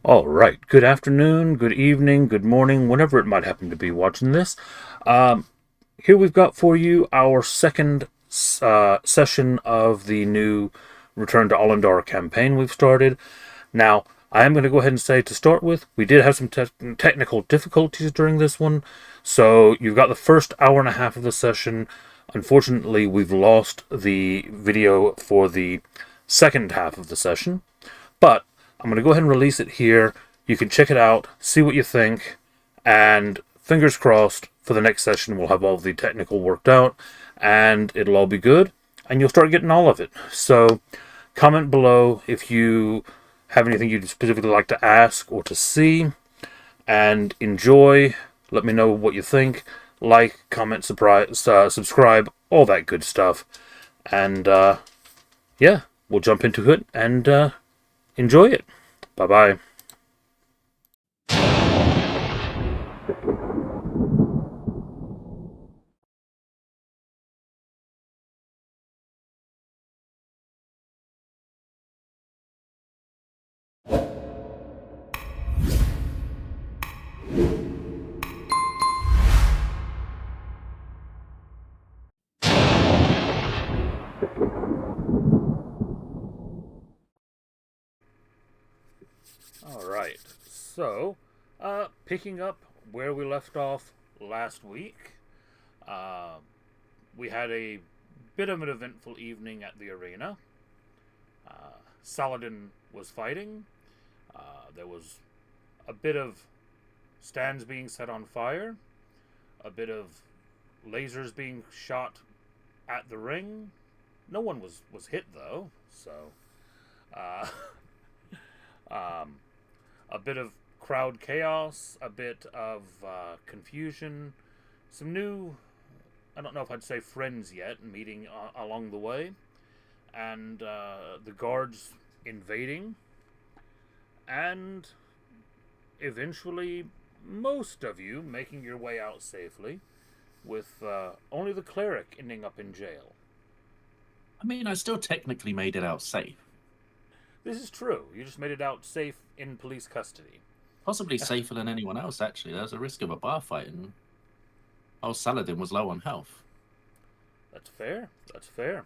All right. Good afternoon, good evening, good morning, whenever it might happen to be watching this. Um, Here we've got for you our second session of the new Return to Allendar campaign we've started. Now, I am going to go ahead and say to start with, we did have some technical difficulties during this one. So you've got the first hour and a half of the session. Unfortunately, we've lost the video for the second half of the session. But I'm going to go ahead and release it here. You can check it out, see what you think, and fingers crossed for the next session we'll have all of the technical worked out, and it'll all be good, and you'll start getting all of it. So comment below if you have anything you'd specifically like to ask or to see, and enjoy. Let me know what you think. Like, comment, subscribe, all that good stuff. And yeah, we'll jump into it and enjoy it. Bye bye. All right. So, picking up where we left off last week, uh, we had a bit of an eventful evening at the arena. Saladin was fighting. There was a bit of stands being set on fire, a bit of lasers being shot at the ring. No one was hit though, so uh, um, a bit of crowd chaos, a bit of confusion, some new, I don't know if I'd say friends yet, meeting along the way, and the guards invading, and eventually most of you making your way out safely, with only the cleric ending up in jail. I mean, I still technically made it out safe. This is true. You just made it out safe in police custody. Possibly safer than anyone else, actually. There's a risk of a bar fight, and old Saladin was low on health. That's fair. That's fair.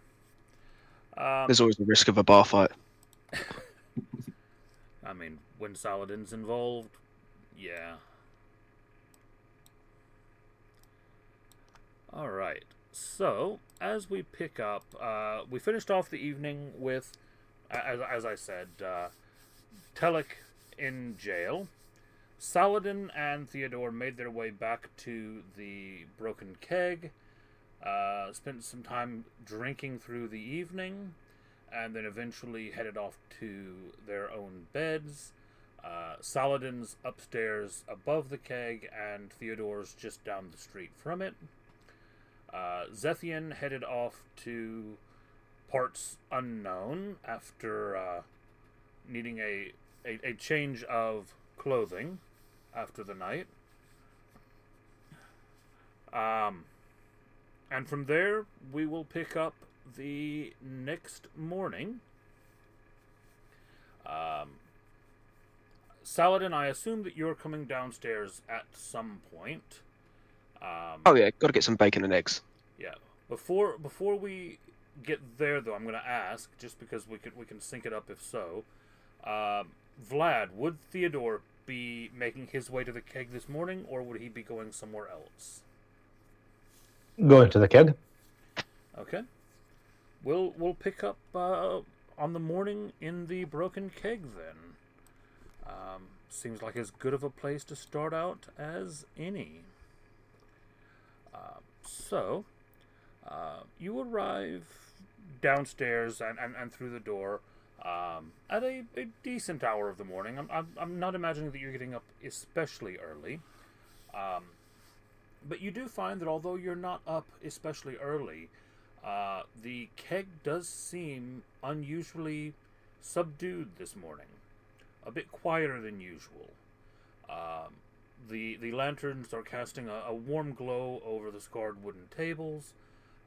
There's always the risk of a bar fight. I mean, when Saladin's involved, yeah. All right. So, as we pick up, we finished off the evening with, as I said, Telek in jail. Saladin and Theodore made their way back to the broken keg, spent some time drinking through the evening, and then eventually headed off to their own beds. Saladin's upstairs above the keg, and Theodore's just down the street from it. Zethian headed off to parts unknown after needing a change of clothing after the night. And from there, we will pick up the next morning. Saladin, I assume that you're coming downstairs at some point. Oh yeah, got to get some bacon and eggs. Yeah. Before we get there, though, I'm going to ask, just because we can sync it up if so. Vlad, would Theodore be making his way to the keg this morning, or would he be going somewhere else? Going to the keg. Okay. We'll pick up on the morning in the broken keg then. Seems like as good of a place to start out as any. So, you arrive downstairs and through the door at a decent hour of the morning. I'm not imagining that you're getting up especially early. But you do find that although you're not up especially early, the keg does seem unusually subdued this morning. A bit quieter than usual. The lanterns are casting a warm glow over the scarred wooden tables.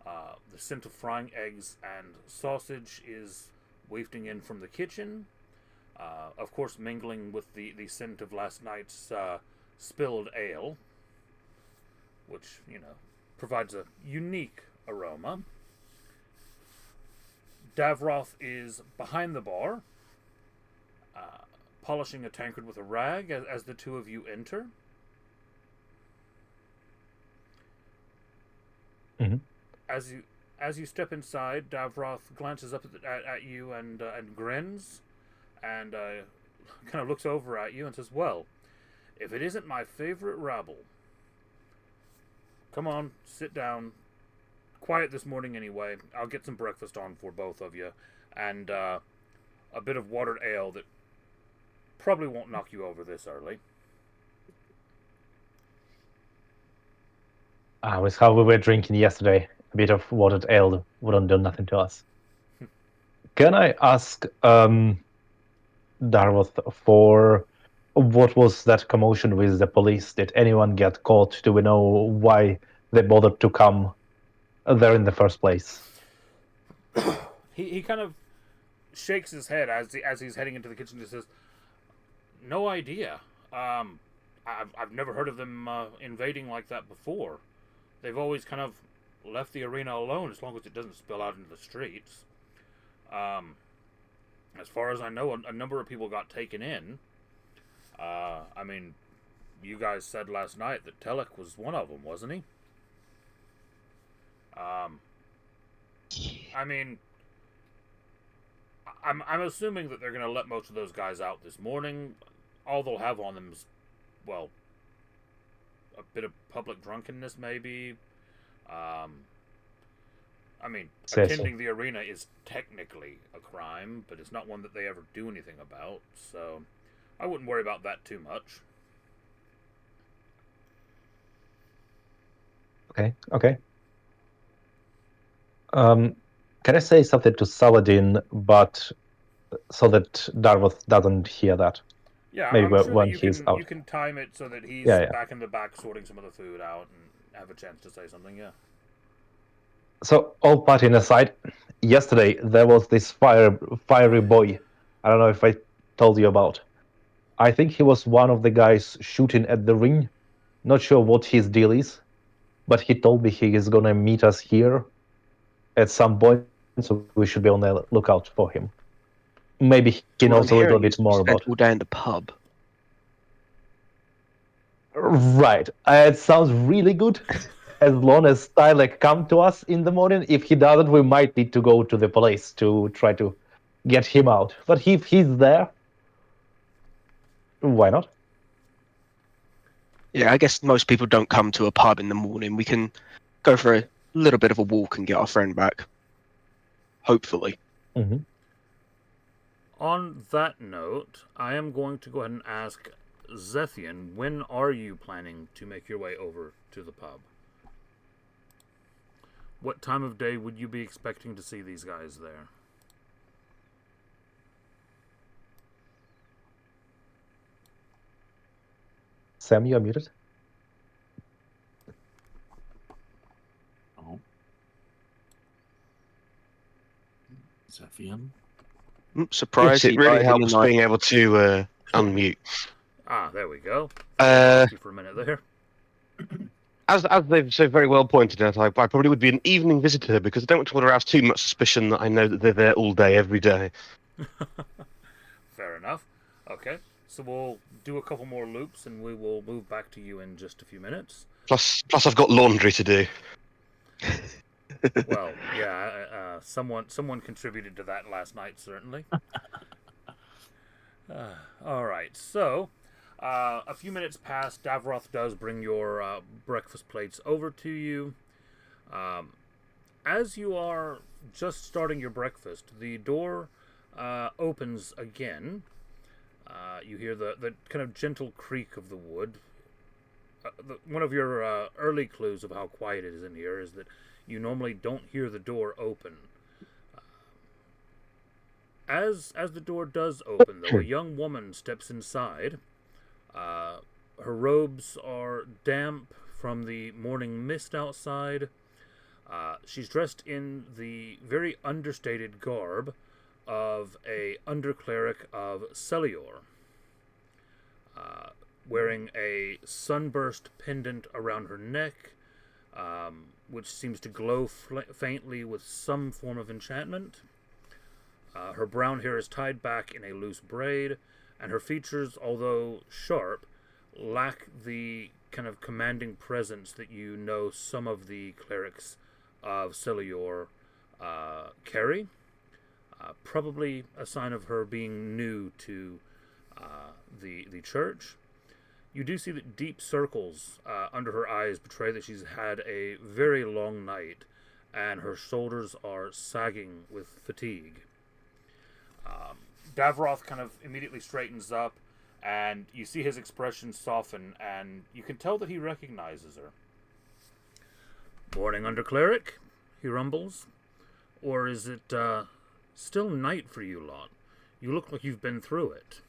The scent of frying eggs and sausage is wafting in from the kitchen. Of course, mingling with the scent of last night's spilled ale, which, provides a unique aroma. Davroth is behind the bar, polishing a tankard with a rag as the two of you enter. Mm-hmm. As you step inside, Davroth glances up at you and grins, and kind of looks over at you and says, "Well, if it isn't my favorite rabble, come on, sit down. Quiet this morning anyway. I'll get some breakfast on for both of you, and a bit of watered ale that probably won't knock you over this early." With how we were drinking yesterday, a bit of watered ale wouldn't do nothing to us. Can I ask Darwoth for what was that commotion with the police? Did anyone get caught? Do we know why they bothered to come there in the first place? He kind of shakes his head as he's heading into the kitchen and says, "No idea. I've never heard of them invading like that before. They've always kind of left the arena alone as long as it doesn't spill out into the streets. As far as I know, a number of people got taken in. I mean, you guys said last night that Telek was one of them, wasn't he? I mean, I'm assuming that they're going to let most of those guys out this morning. All they'll have on them is, well, a bit of public drunkenness, maybe. I mean, attending the arena is technically a crime, but it's not one that they ever do anything about, so I wouldn't worry about that too much." Okay. Can I say something to Saladin, but so that Darwoth doesn't hear that? Yeah, Maybe I'm sure when that he's out. you can time it so that he's Yeah. back in the back sorting some of the food out and have a chance to say something, yeah. So, all partying aside, yesterday there was this fiery boy. I don't know if I told you about. I think he was one of the guys shooting at the ring. Not sure what his deal is, but he told me he is gonna meet us here at some point, so we should be on the lookout for him. Maybe he knows a little bit more spent about. all day in the pub. Right. It sounds really good. As long as Stylek come to us in the morning. If he doesn't, we might need to go to the police to try to get him out. But if he's there, why not? Yeah, I guess most people don't come to a pub in the morning. We can go for a little bit of a walk and get our friend back. Hopefully. Mm-hmm. On that note, I am going to go ahead and ask Zethian, when are you planning to make your way over to the pub? What time of day would you be expecting to see these guys there? Sam, you're muted. Oh. Zephian? Surprise! Yes, it he really died in helps the night. being able to unmute. Ah, there we go. Uh, Lost you for a minute there. As they've so very well pointed out, I probably would be an evening visitor because I don't want to arouse too much suspicion that I know that they're there all day, every day. Fair enough. Okay, so we'll do a couple more loops and we will move back to you in just a few minutes. Plus I've got laundry to do. Well, yeah, someone contributed to that last night, certainly. All right, so a few minutes pass. Davroth does bring your breakfast plates over to you. As you are just starting your breakfast, the door opens again. You hear the kind of gentle creak of the wood. One of your early clues of how quiet it is in here is that you normally don't hear the door open. As the door does open, though, a young woman steps inside. Her robes are damp from the morning mist outside. She's dressed in the very understated garb of a undercleric of Celior, wearing a sunburst pendant around her neck, which seems to glow faintly with some form of enchantment. Her brown hair is tied back in a loose braid, and her features, although sharp, lack the kind of commanding presence that you know some of the clerics of Celior carry. Probably a sign of her being new to the church. You do see that deep circles under her eyes betray that she's had a very long night, and her shoulders are sagging with fatigue. Davroth kind of immediately straightens up, and you see his expression soften, and you can tell that he recognizes her. "Morning, Undercleric," he rumbles. "Or is it still night for you lot? You look like you've been through it."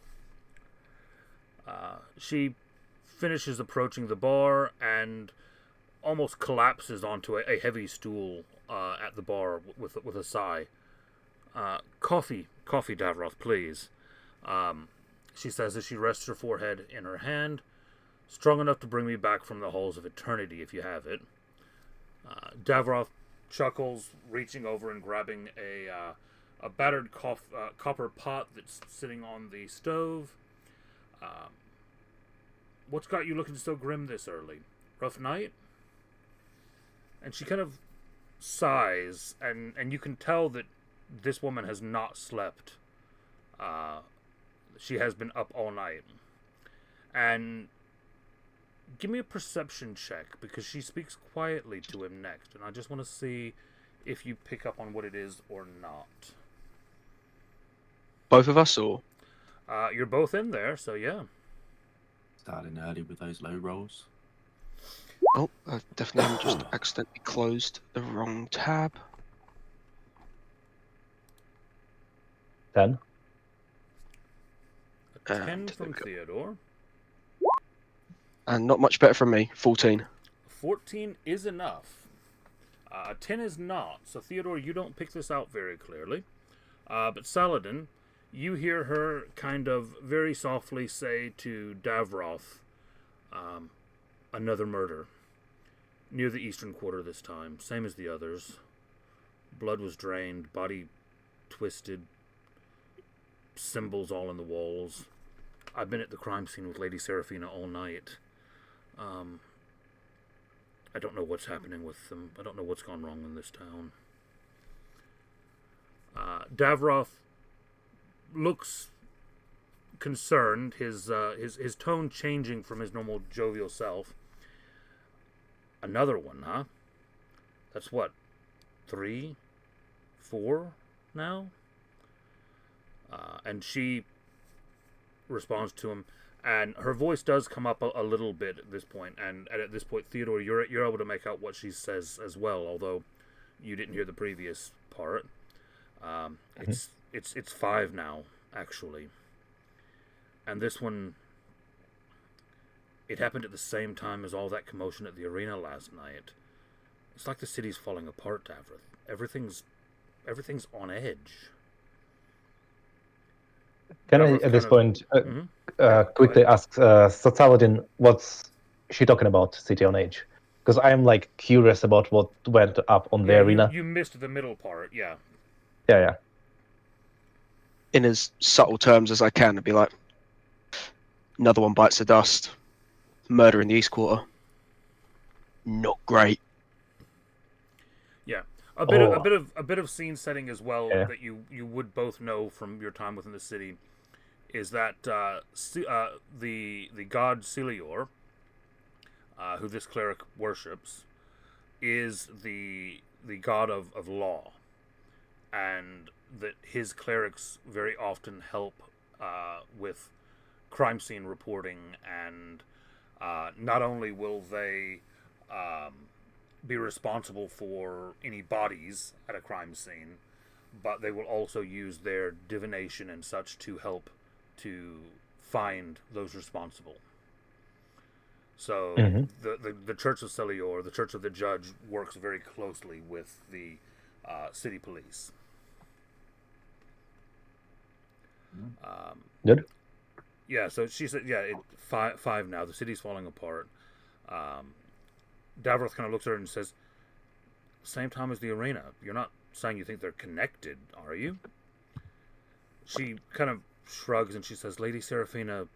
She finishes approaching the bar and almost collapses onto a heavy stool at the bar with a sigh. Coffee, Davroth, please," she says as she rests her forehead in her hand. "Strong enough to bring me back from the halls of eternity, if you have it." Davroth chuckles, reaching over and grabbing a battered copper pot that's sitting on the stove. "What's got you looking so grim this early? Rough night?" And she kind of sighs, and you can tell that this woman has not slept. She has been up all night. And give me a perception check, because she speaks quietly to him next, and I just want to see if you pick up on what it is or not. Both of us, or? You're both in there, so yeah. Starting early with those low rolls. Oh, I definitely haven't just accidentally closed the wrong tab. 10. A 10 from Theodore. And not much better from me, 14. 14 is enough. 10 is not. So, Theodore, you don't pick this out very clearly. But Saladin, you hear her kind of very softly say to Davroth, "Another murder. Near the eastern quarter this time. Same as the others. Blood was drained, body twisted, symbols all in the walls. I've been at the crime scene with Lady Seraphina all night. I don't know what's happening with them. I don't know what's gone wrong in this town." Davroth looks concerned, his tone changing from his normal jovial self. "Another one, huh? That's what, 3, 4 now?" And she responds to him, and her voice does come up a little bit at this point. And at this point, Theodore, you're able to make out what she says as well, although you didn't hear the previous part. It's 5 now, actually. And this one, it happened at the same time as all that commotion at the arena last night. It's like the city's falling apart, Davroth. Everything's on edge. Can I, at this point, quickly ask Saladin, what's she talking about, City on Edge? Because I am like curious about what went up on the arena. You missed the middle part, yeah. Yeah. In as subtle terms as I can, to be like, another one bites the dust. Murder in the East Quarter. Not great. Yeah, a bit of scene setting as well, yeah, that you would both know from your time within the city, is that the god Celior, who this cleric worships, is the god of law, and that his clerics very often help with crime scene reporting, and not only will they be responsible for any bodies at a crime scene, but they will also use their divination and such to help to find those responsible. So the Church of Celior, the Church of the Judge, works very closely with the city police. Good. Yeah, so she said, yeah, five now. The city's falling apart. Davros kind of looks at her and says, same time as the arena. You're not saying you think they're connected, are you? She kind of shrugs and she says, Lady Seraphina,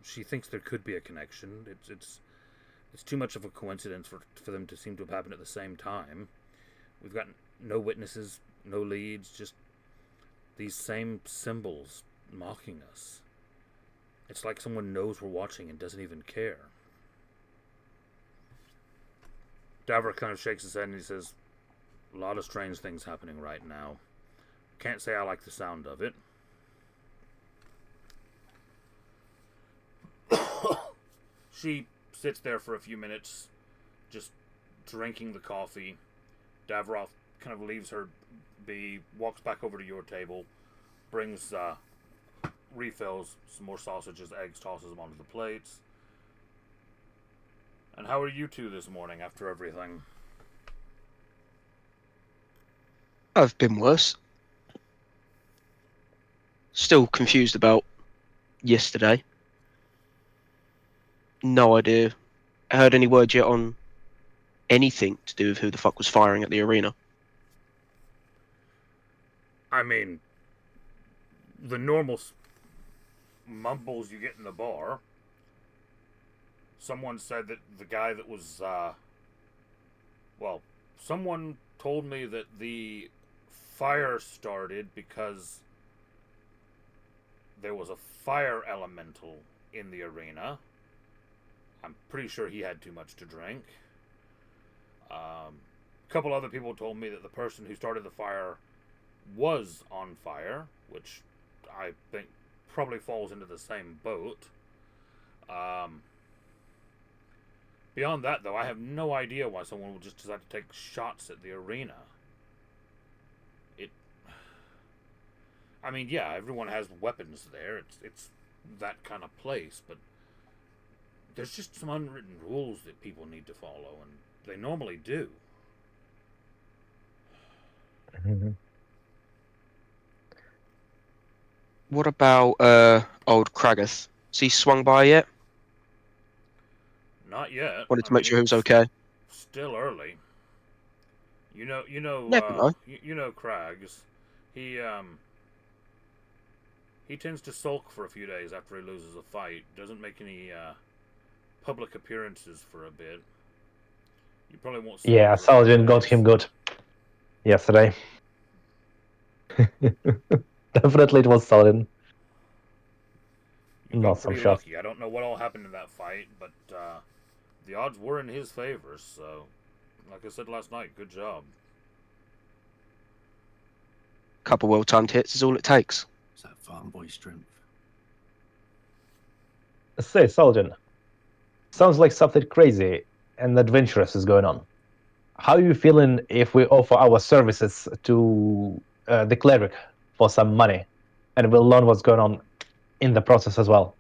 she thinks there could be a connection. It's too much of a coincidence for them to seem to have happened at the same time. We've got no witnesses, no leads, just these same symbols mocking us. It's like someone knows we're watching and doesn't even care. Davros kind of shakes his head and he says, a lot of strange things happening right now. Can't say I like the sound of it. She sits there for a few minutes, just drinking the coffee. Davros kind of leaves her be, walks back over to your table, brings refills, some more sausages, eggs, tosses them onto the plates. And how are you two this morning after everything? I've been worse. Still confused about yesterday. No idea. Heard any word yet on anything to do with who the fuck was firing at the arena? I mean, the normal mumbles you get in the bar. Someone said that the guy that was, someone told me that the fire started because there was a fire elemental in the arena. I'm pretty sure he had too much to drink. A couple other people told me that the person who started the fire was on fire, which I think probably falls into the same boat. Beyond that, though, I have no idea why someone would just decide to take shots at the arena. I mean, yeah, everyone has weapons there. It's that kind of place, but there's just some unwritten rules that people need to follow, and they normally do. Mm-hmm. What about old Kragath? Has he swung by yet? Not yet. Wanted to make sure he was okay. Still early. You know, Never know. you know, Craggs. He tends to sulk for a few days after he loses a fight. Doesn't make any public appearances for a bit. You probably won't see. Yeah, Saladin got him good yesterday. Definitely it was Saladin. You Not got some pretty shot. lucky. I don't know what all happened in that fight, but the odds were in his favor. So, like I said last night, good job. Couple well-timed hits is all it takes. It's that farm boy strength. Say, Saladin, sounds like something crazy and adventurous is going on. How are you feeling if we offer our services to the cleric for some money, and we'll learn what's going on in the process as well?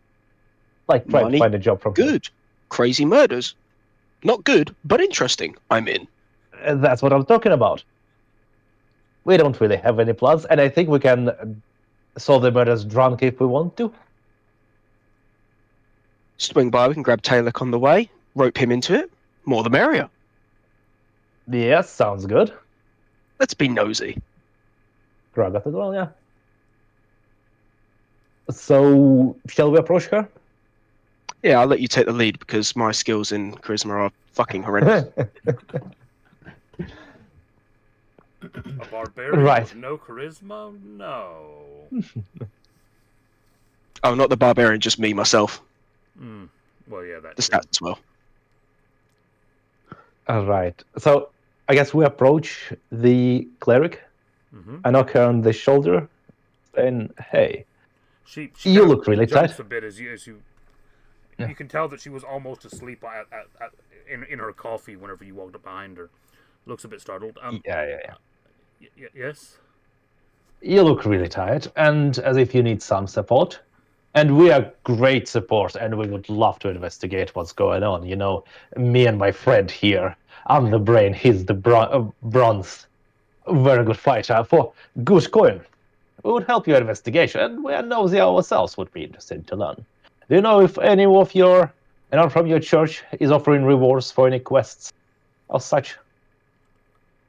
Like try to Money? find a job from him. Good. Crazy murders. Not good, but interesting. I'm in. That's what I'm talking about. We don't really have any plans, and I think we can solve the murders drunk if we want to. Swing by, we can grab Taylor on the way, rope him into it. More the merrier. Yes, sounds good. Let's be nosy. Gragat as well, yeah. So, shall we approach her? Yeah, I'll let you take the lead because my skills in charisma are fucking horrendous. A barbarian Right. with no charisma? No. Oh, not the barbarian, just me, myself. Well, yeah, that The too. stats as well. All right. So, I guess we approach the cleric. Mm-hmm. I knock her on the shoulder, saying, "Hey, She you kind of look really jumps tired." a bit as you Yeah. you can tell that she was almost asleep in her coffee whenever you walked up behind her. Looks a bit startled. Yeah. Yes. You look really tired, and as if you need some support. And we are great support, and we would love to investigate what's going on. You know, me and my friend here. I'm the brain, he's the bronze. Very good fighter for good coin. We would help your investigation, and we are nosy ourselves would be interested to learn. Do you know if anyone from your church is offering rewards for any quests or such?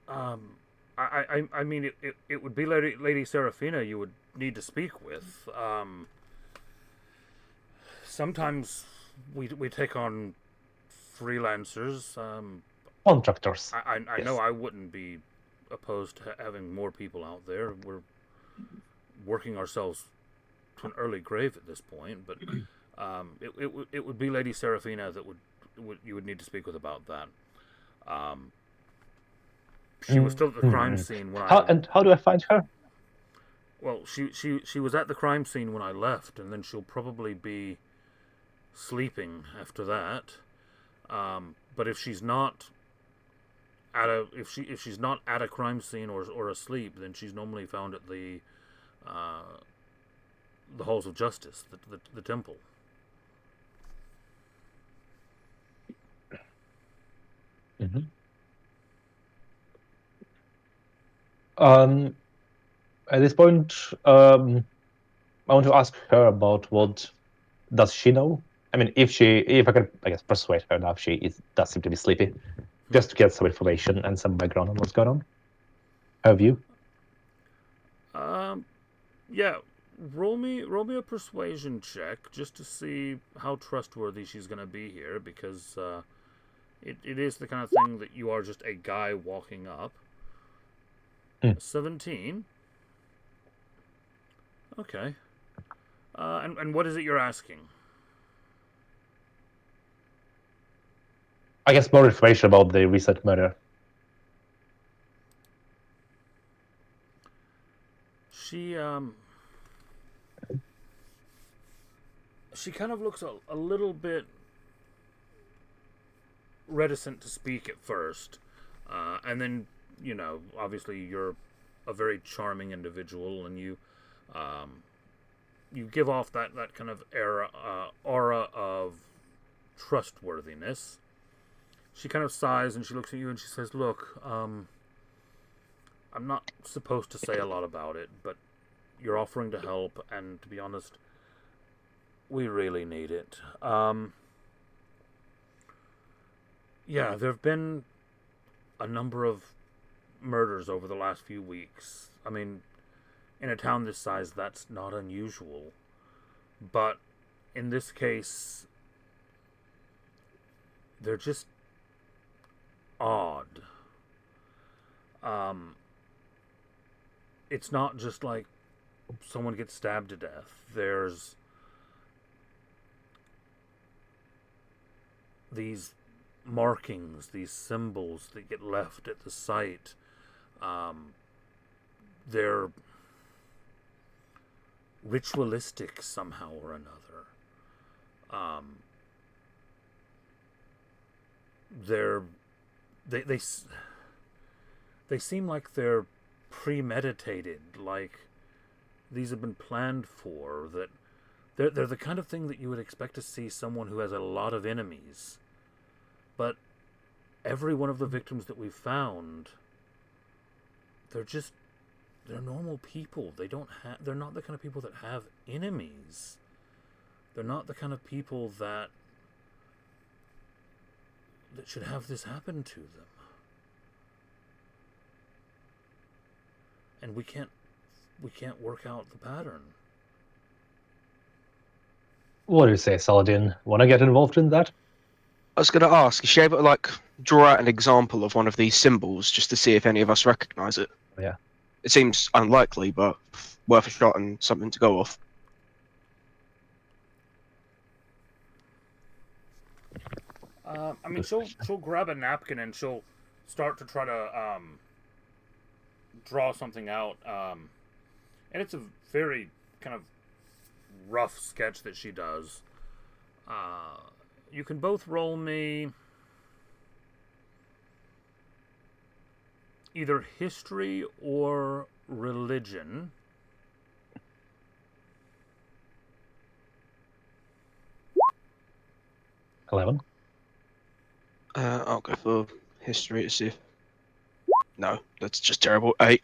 I mean, it would be Lady Serafina you would need to speak with. Sometimes we take on freelancers. Contractors. I Yes. know I wouldn't be opposed to having more people out there. We're working ourselves to an early grave at this point, but it would be Lady Serafina that would you would need to speak with about that. She was still at the crime scene when How do I find her? Well, she was at the crime scene when I left, and then she'll probably be sleeping after that. But if she's not if she's not at a crime scene or asleep, then she's normally found at the halls of justice, the temple. Mm-hmm. At this point, I want to ask her about what does she know. I mean, if I can, I guess, persuade her enough, does seem to be sleepy, just to get some information and some background on what's going on. Her view. Yeah, roll me a persuasion check just to see how trustworthy she's going to be here, because it is the kind of thing that you are just a guy walking up. 17. Okay. And what is it you're asking? I guess more information about the recent murder. She kind of looks a little bit reticent to speak at first, and then, you know, obviously you're a very charming individual, and you give off that kind of aura of trustworthiness. She kind of sighs and she looks at you and she says, "Look, I'm not supposed to say a lot about it, but you're offering to help, and to be honest, we really need it." Yeah, there have been a number of murders over the last few weeks. I mean, in a town this size, that's not unusual. But in this case, they're just odd. It's not just like someone gets stabbed to death. There's these markings, these symbols that get left at the site. They're ritualistic somehow or another. They seem like they're premeditated, like these have been planned for. That they're the kind of thing that you would expect to see someone who has a lot of enemies. But every one of the victims that we've found, they're normal people. They're not the kind of people that have enemies. They're not the kind of people that should have this happen to them. And we can't work out the pattern. What do you say, Saladin? Want to get involved in that? I was going to ask, is she able to like draw out an example of one of these symbols just to see if any of us recognise it? Yeah. It seems unlikely, but worth a shot and something to go off. I mean, she'll grab a napkin and she'll start to try to draw something out, and it's a very kind of rough sketch that she does. You can both roll me either history or religion. $11. I'll go for history to see if... No, that's just terrible. 8.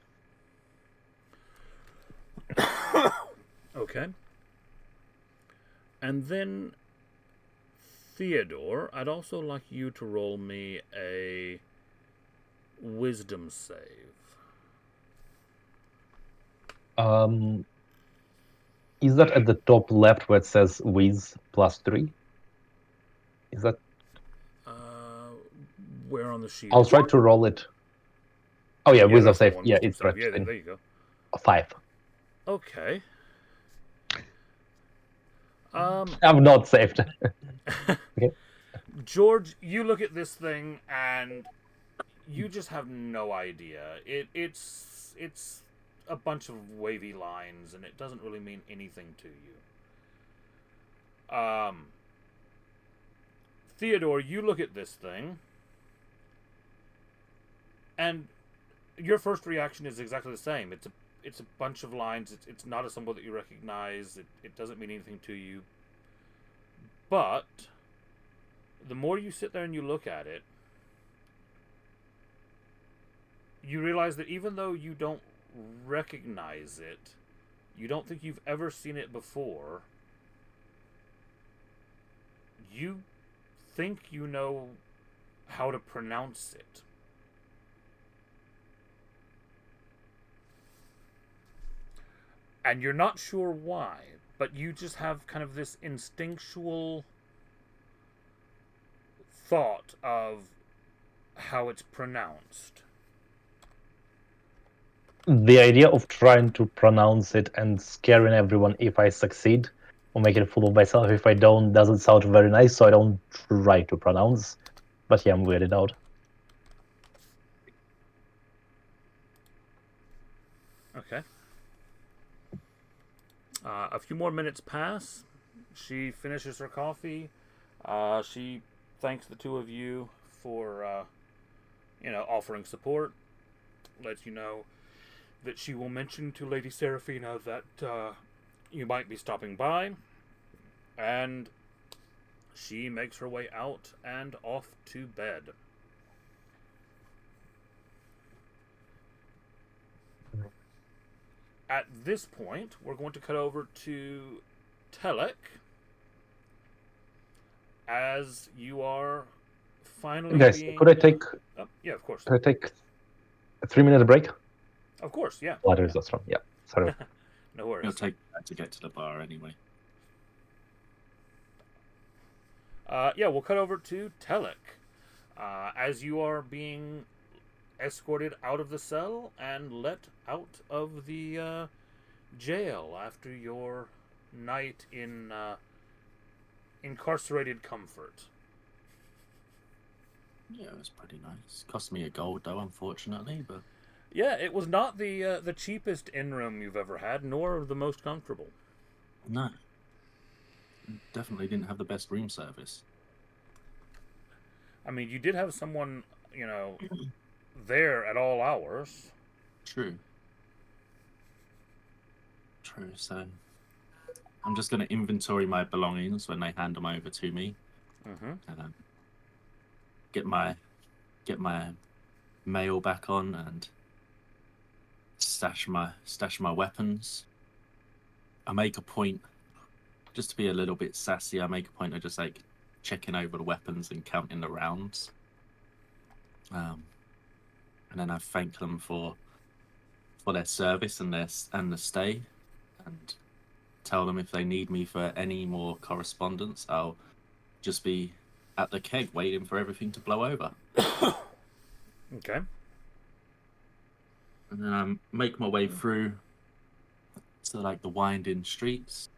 Okay. And then, Theodore, I'd also like you to roll me a wisdom save. Is that at the top left where it says Wiz +3? Is that? Where on the sheet? I'll try to roll it. Oh yeah, Wiz of that's the Save. one, Yeah, wisdom it's save. correct. Yeah, there you go. 5. Okay. I'm not saved. Okay. George, you look at this thing and you just have no idea. It's a bunch of wavy lines and it doesn't really mean anything to you. Theodore, you look at this thing and your first reaction is exactly the same. It's a bunch of lines. It's not a symbol that you recognize. It doesn't mean anything to you. But the more you sit there and you look at it, you realize that even though you don't recognize it, you don't think you've ever seen it before, you think you know how to pronounce it. And you're not sure why, but you just have kind of this instinctual thought of how it's pronounced. The idea of trying to pronounce it and scaring everyone if I succeed, or making a fool of myself if I don't, doesn't sound very nice, so I don't try to pronounce. But yeah, I'm weirded out. Okay. A few more minutes pass. She finishes her coffee. She thanks the two of you for, offering support. Lets you know that she will mention to Lady Seraphina that you might be stopping by. And she makes her way out and off to bed. At this point, we're going to cut over to Telek, as you are finally Guys, being... could I take? Oh, yeah, of course. Could I take a 3-minute break? Of course, yeah. Oh, there's that one. Yeah, sorry. No worries. It'll take that to get to the bar anyway. We'll cut over to Telek, as you are being escorted out of the cell and let out of the jail after your night in incarcerated comfort. Yeah, it was pretty nice. Cost me a gold though, unfortunately, but Yeah, it was not the cheapest inn room you've ever had, nor the most comfortable. no. Definitely didn't have the best room service. I mean, you did have someone, there at all hours. True. So I'm just going to inventory my belongings when they hand them over to me. Mm-hmm. And get my mail back on and stash my weapons. I make a point, just to be a little bit sassy, I make a point of just like checking over the weapons and counting the rounds. And then I thank them for their service and the stay, and tell them if they need me for any more correspondence, I'll just be at the keg waiting for everything to blow over. Okay. And then I make my way through to like the winding streets.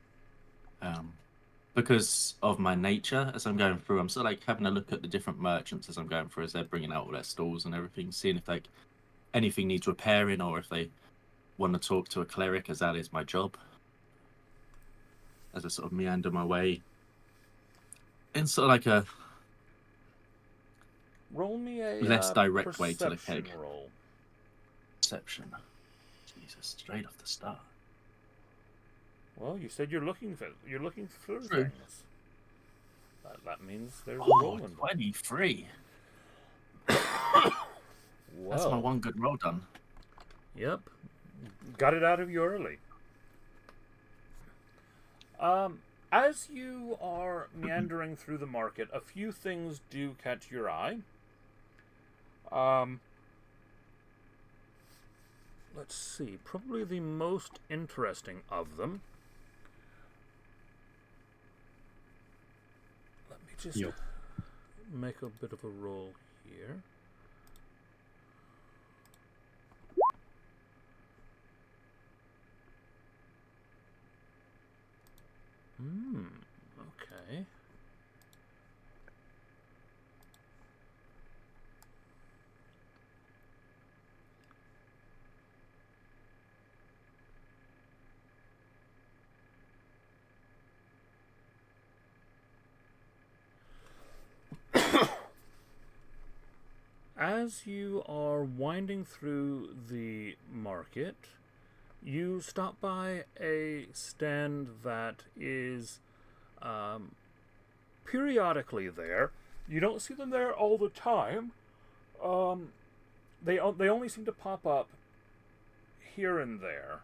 Because of my nature, as I'm going through, I'm sort of like having a look at the different merchants as I'm going through, as they're bringing out all their stalls and everything, seeing if like anything needs repairing or if they want to talk to a cleric, as that is my job. As I sort of meander my way in sort of like a Roll me a less direct way to the perception keg. roll. Perception. Jesus, straight off the start. Well, you said you're looking through True. things. That means there's a Oh, roll involved. 23. Well, That's my one good roll done. Yep. Got it out of you early. As you are meandering through the market, a few things do catch your eye. Let's see. Probably the most interesting of them. Let me just make a bit of a roll here. Okay. As you are winding through the market, you stop by a stand that is periodically there. You don't see them there all the time. They only seem to pop up here and there.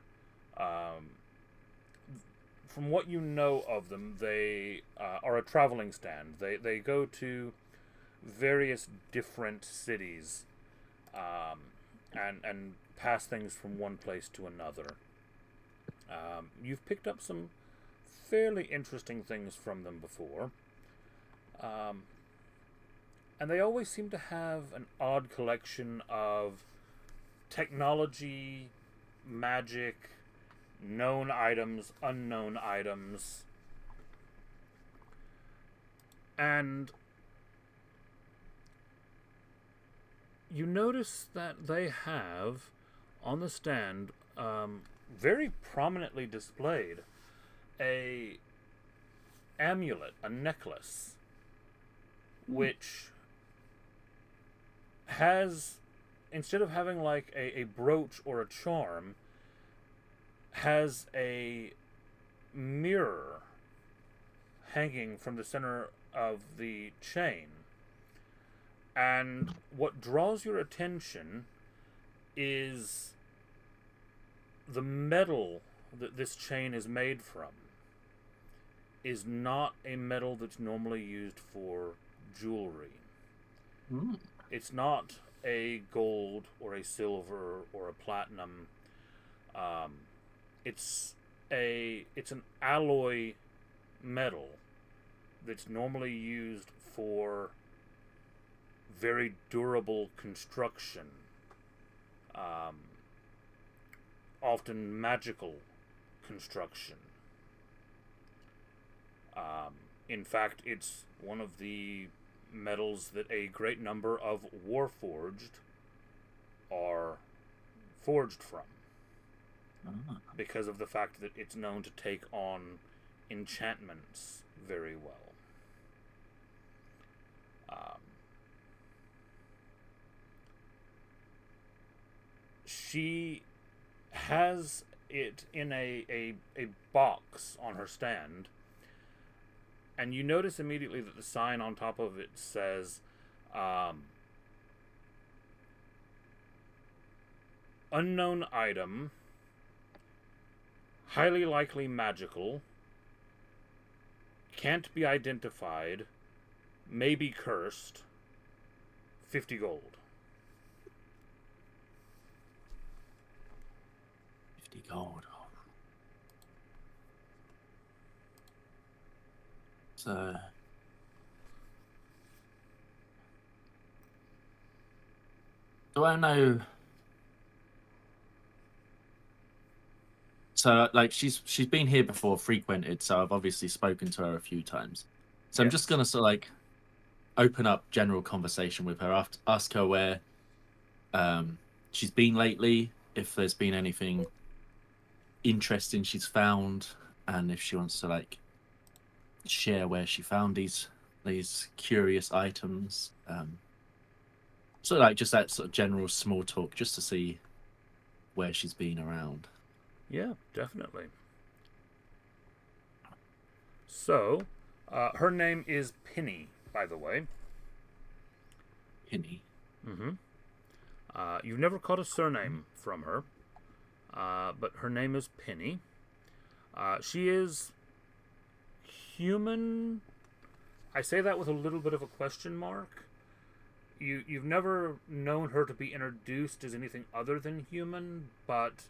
From what you know of them, they are a traveling stand. They go to various different cities and pass things from one place to another. You've picked up some fairly interesting things from them before. And they always seem to have an odd collection of technology, magic, known items, unknown items. And you notice that they have on the stand, very prominently displayed, a amulet, a necklace, which has, instead of having like a brooch or a charm, has a mirror hanging from the center of the chain. And what draws your attention is the metal that this chain is made from is not a metal that's normally used for jewelry. It's not a gold or a silver or a platinum. It's an alloy metal that's normally used for very durable construction, often magical construction. In fact, it's one of the metals that a great number of Warforged are forged from, because of the fact that it's known to take on enchantments very well. She has it in a box on her stand, and you notice immediately that the sign on top of it says unknown item, highly likely magical, can't be identified, may be cursed, 50 gold. 50 gold. So do I know? So like she's been here before, frequented, so I've obviously spoken to her a few times. So I'm just gonna sort of like open up general conversation with her, ask her where she's been lately, if there's been anything interesting she's found, and if she wants to like share where she found these curious items. So like just that sort of general small talk, just to see where she's been around. Yeah, definitely. So, her name is Penny, by the way. Penny. Mm-hmm. You've never caught a surname from her, but her name is Penny. She is human. I say that with a little bit of a question mark. You've never known her to be introduced as anything other than human, but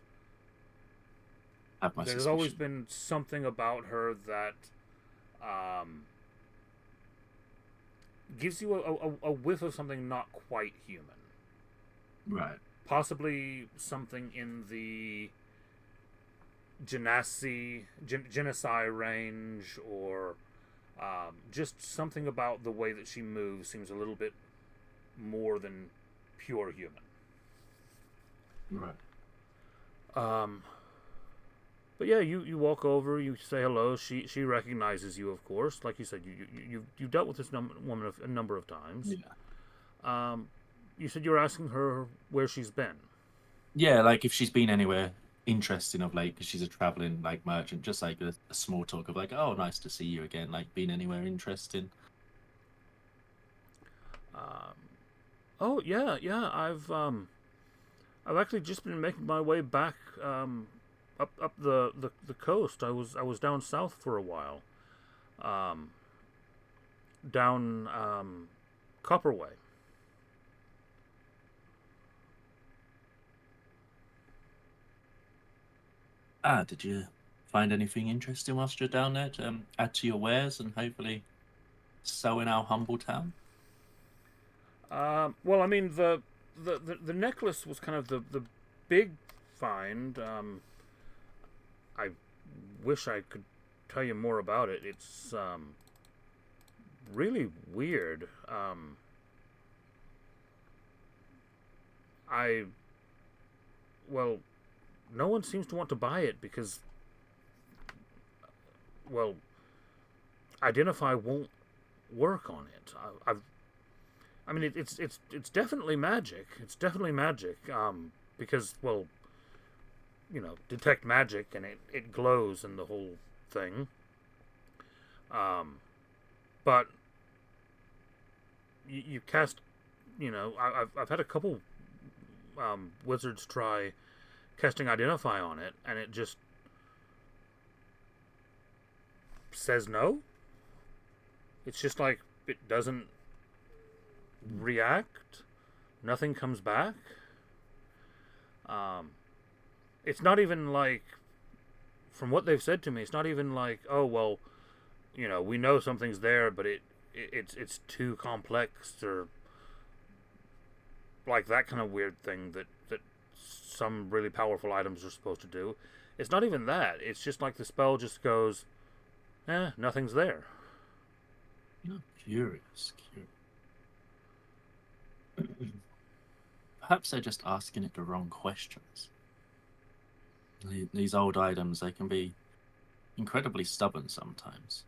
there's always been something about her that gives you a whiff of something not quite human. Right. Possibly something in the genasi range, or just something about the way that she moves seems a little bit more than pure human. Right. But yeah, you walk over, you say hello. She recognizes you, of course. Like you said, you've dealt with this woman a number of times. Yeah. You said you were asking her where she's been. Yeah, like if she's been anywhere interesting of late, because she's a traveling like merchant, just like a small talk of like, oh, nice to see you again. Like, been anywhere interesting? Oh yeah, yeah. I've actually just been making my way back up the coast. I was down south for a while. Down Copperway. Did you find anything interesting whilst you're down there to add to your wares and hopefully sell in our humble town? Well, I mean the necklace was kind of the big find. I wish I could tell you more about it. It's really weird. I well, no one seems to want to buy it because, well, identify won't work on it. I mean, it's definitely magic. It's definitely magic. Because, well, detect magic and it glows and the whole thing. But you cast, I've had a couple wizards try casting identify on it, and it just says no. It's just like it doesn't react. Nothing comes back. It's not even like, from what they've said to me, it's not even like, oh well, we know something's there, but it's too complex, or like that kind of weird thing that some really powerful items are supposed to do. It's not even that. It's just like the spell just goes, nothing's there. Curious. Perhaps they're just asking it the wrong questions. These old items, they can be incredibly stubborn sometimes.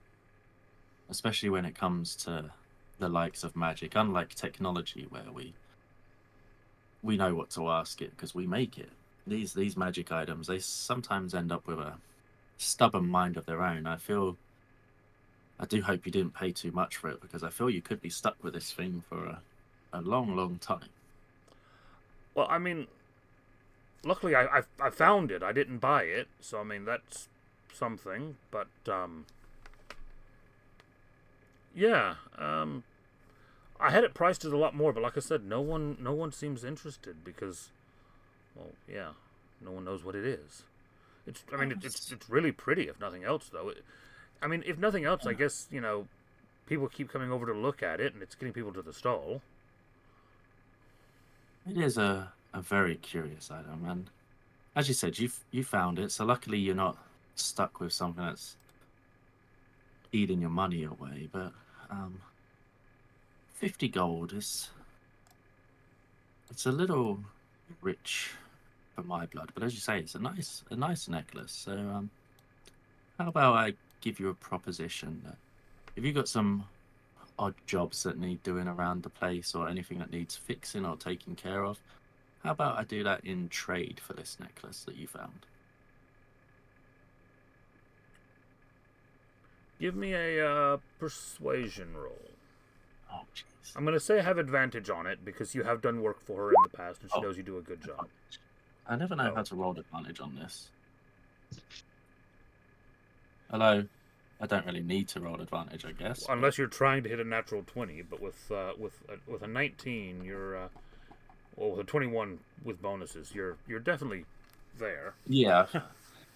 Especially when it comes to the likes of magic, unlike technology where we know what to ask it because we make it. These magic items, they sometimes end up with a stubborn mind of their own. I do hope you didn't pay too much for it, because I feel you could be stuck with this thing for a long, long time. Well, I mean, luckily I found it. I didn't buy it, so I mean that's something. But yeah, I had it priced at a lot more. But like I said, no one seems interested because, well, yeah, no one knows what it is. It's really pretty, if nothing else, though. I mean, if nothing else, I guess people keep coming over to look at it, and it's getting people to the stall. It is a very curious item, and as you said, you found it, so luckily you're not stuck with something that's eating your money away. But 50 gold it's a little rich for my blood, but as you say, it's a nice necklace. So how about I give you a proposition that if you got some odd jobs that need doing around the place, or anything that needs fixing or taking care of, how about I do that in trade for this necklace that you found? Give me a persuasion roll. Oh, jeez. I'm going to say I have advantage on it because you have done work for her in the past, and she knows you do a good job. I never know how to roll advantage on this. Hello. I don't really need to roll advantage, I guess. Unless you're trying to hit a natural 20, but with a 19, you're well, with a 21 with bonuses, you're definitely there. Yeah.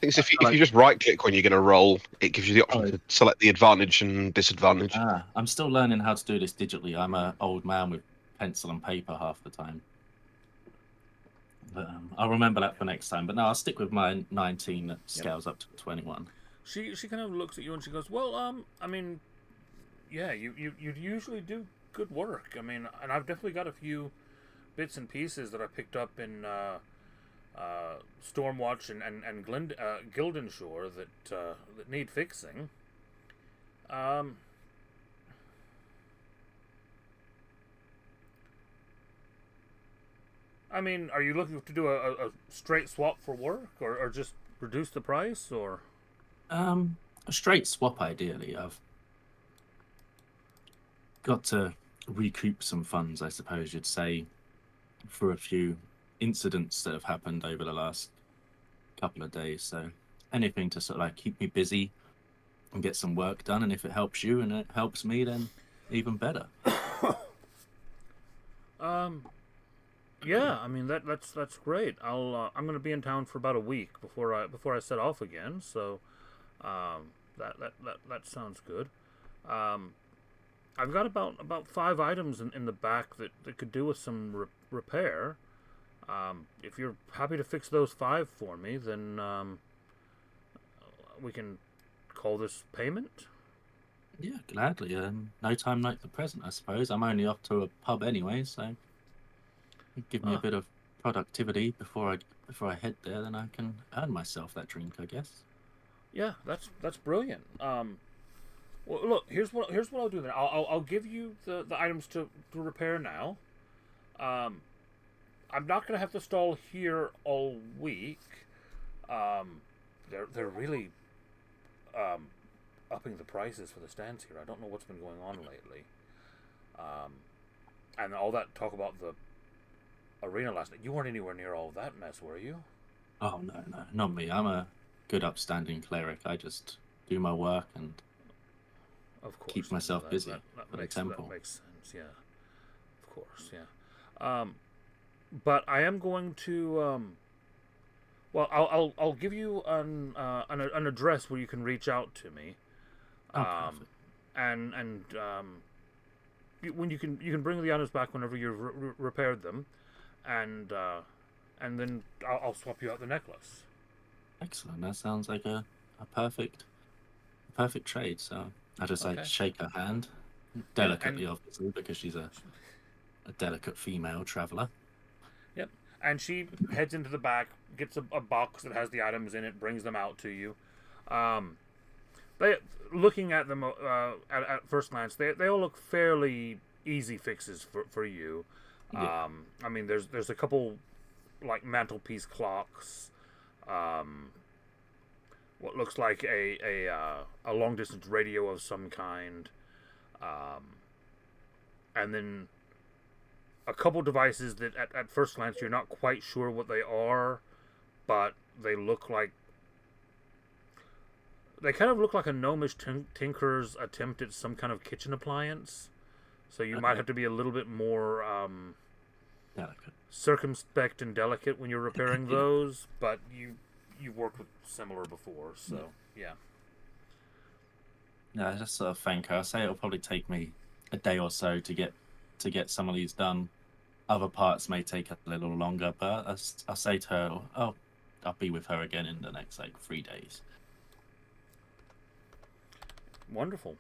It's if you just right click when you're going to roll, it gives you the option Oh. to select the advantage and disadvantage. I'm still learning how to do this digitally. I'm an old man with pencil and paper half the time. But I'll remember that for next time. But no, I'll stick with my 19 that scales up to 21. She kind of looks at you and she goes, "Well, I mean, yeah, you usually do good work. I mean, and I've definitely got a few bits and pieces that I picked up in Stormwatch and Gildenshire that need fixing. I mean, are you looking to do a straight swap for work, or just reduce the price, or? A straight swap, ideally. I've got to recoup some funds, I suppose you'd say, for a few incidents that have happened over the last couple of days. So anything to sort of like keep me busy and get some work done. And if it helps you and it helps me, then even better. Yeah, I mean that's great. I'm going to be in town for about a week before I set off again. So, that sounds good. I've got about 5 items in the back that could do with some repair. If you're happy to fix those 5 for me, then we can call this payment. Yeah, gladly. No time like the present, I suppose. I'm only off to a pub anyway, so give me a bit of productivity before I head there. Then I can earn myself that drink, I guess. Yeah, that's brilliant. Well, look, here's what I'll do then. I'll give you the items to repair now. I'm not gonna have to stall here all week. They're really upping the prices for the stands here. I don't know what's been going on lately. And all that talk about the arena last night. You weren't anywhere near all that mess, were you? Oh no, not me. I'm a good, upstanding cleric. I just do my work and Of course, keep myself busy for the temple. That makes sense. Yeah, of course. Yeah. But I am going to. Well, I'll give you an address where you can reach out to me. Perfect. When you can bring the items back whenever you've repaired them, and then I'll swap you out the necklace. Excellent. That sounds like a perfect trade. So I just Okay. shake her hand delicately, obviously, because she's a delicate female traveler. Yep. And she heads into the back, gets a box that has the items in it, brings them out to you. Looking at them at first glance, they all look fairly easy fixes for you. Yeah. I mean, there's a couple like mantelpiece clocks. What looks like a long distance radio of some kind. And then a couple devices that at first glance you're not quite sure what they are, but they kind of look like a gnomish tinker's attempt at some kind of kitchen appliance. So you might have to be a little bit more Delicate. circumspect and delicate when you're repairing those, but you've worked with similar before, so yeah. Yeah, I just sort of thank her. I say it'll probably take me a day or so to get some of these done. Other parts may take a little longer, but I say to her, "Oh, I'll be with her again in the next 3 days." Wonderful.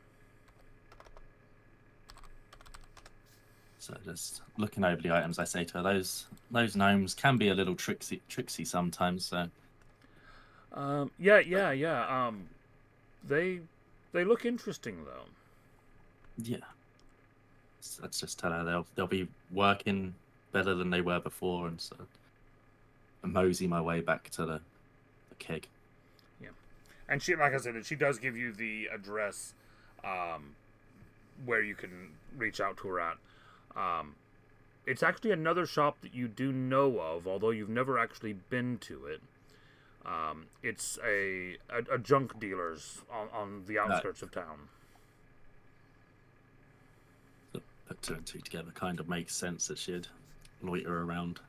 So just looking over the items, I say to her, those gnomes can be a little tricksy sometimes. So Yeah. They look interesting though. yeah, so let's just tell her they'll be working better than they were before, and so I mosey my way back to the keg. Yeah, and she, like I said, she does give you the address where you can reach out to her at. It's actually another shop that you do know of, although you've never actually been to it. It's a junk dealer's on the outskirts of town. Put two and two together, kind of makes sense that she'd loiter around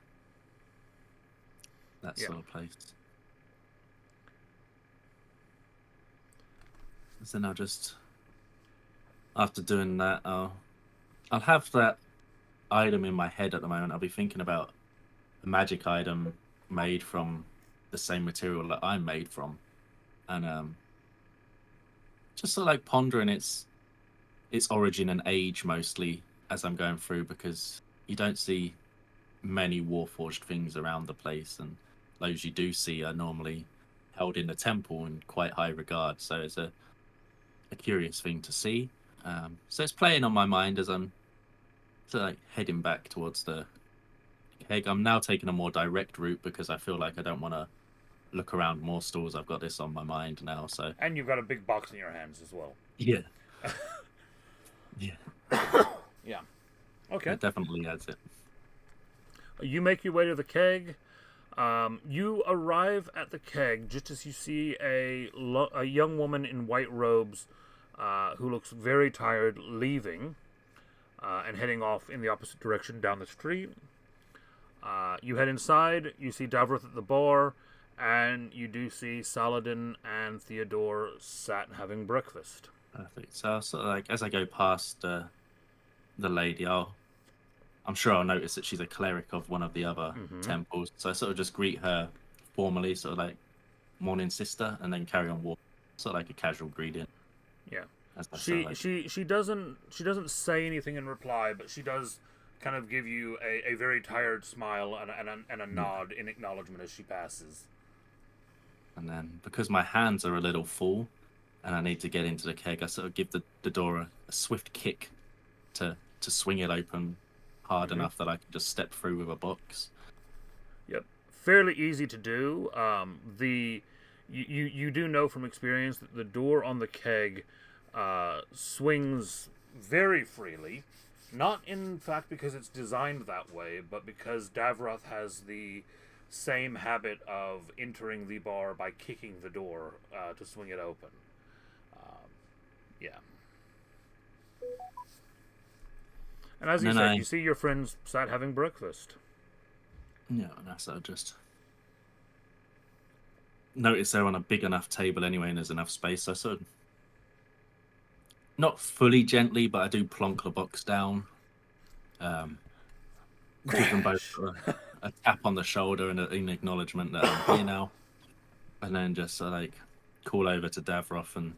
that sort of place. So then I'll just, after doing that, I'll have that item in my head at the moment. I'll be thinking about a magic item made from the same material that I'm made from, and just sort of like pondering its origin and age mostly as I'm going through, because you don't see many warforged things around the place, and those you do see are normally held in the temple in quite high regard. So it's a curious thing to see. So it's playing on my mind as I'm sort of like heading back towards the keg. I'm now taking a more direct route because I feel like I don't want to look around more stores. I've got this on my mind now. So And you've got a big box in your hands as well. yeah, yeah, Yeah. Okay. it definitely adds it. You make your way to the keg. You arrive at the keg just as you see a young woman in white robes who looks very tired leaving and heading off in the opposite direction down the street. You head inside. You see Davroth at the bar, and you do see Saladin and Theodore sat having breakfast. Perfect. So sort of like as I go past the lady, I'm sure I'll notice that she's a cleric of one of the other temples. So I sort of just greet her formally, sort of like morning sister, and then carry on walking, sort of like a casual greeting. Yeah. As I sort of like, She doesn't say anything in reply, but she does kind of give you a very tired smile and a nod in acknowledgement as she passes. and then because my hands are a little full and I need to get into the keg, I sort of give the door a swift kick to swing it open hard enough that I can just step through with a box. Yep, fairly easy to do. You do know from experience that the door on the keg swings very freely. Not in fact because it's designed that way, but because Davroth has the same habit of entering the bar by kicking the door to swing it open. Yeah. And as you And said, I- you see your friends sat having breakfast. Yeah, and I sort of just notice they're on a big enough table anyway, and there's enough space. So I sort of, not fully gently, but I do plonk the box down. Give them both a tap on the shoulder and an acknowledgement that I'm here now, and then just like call over to Davroth and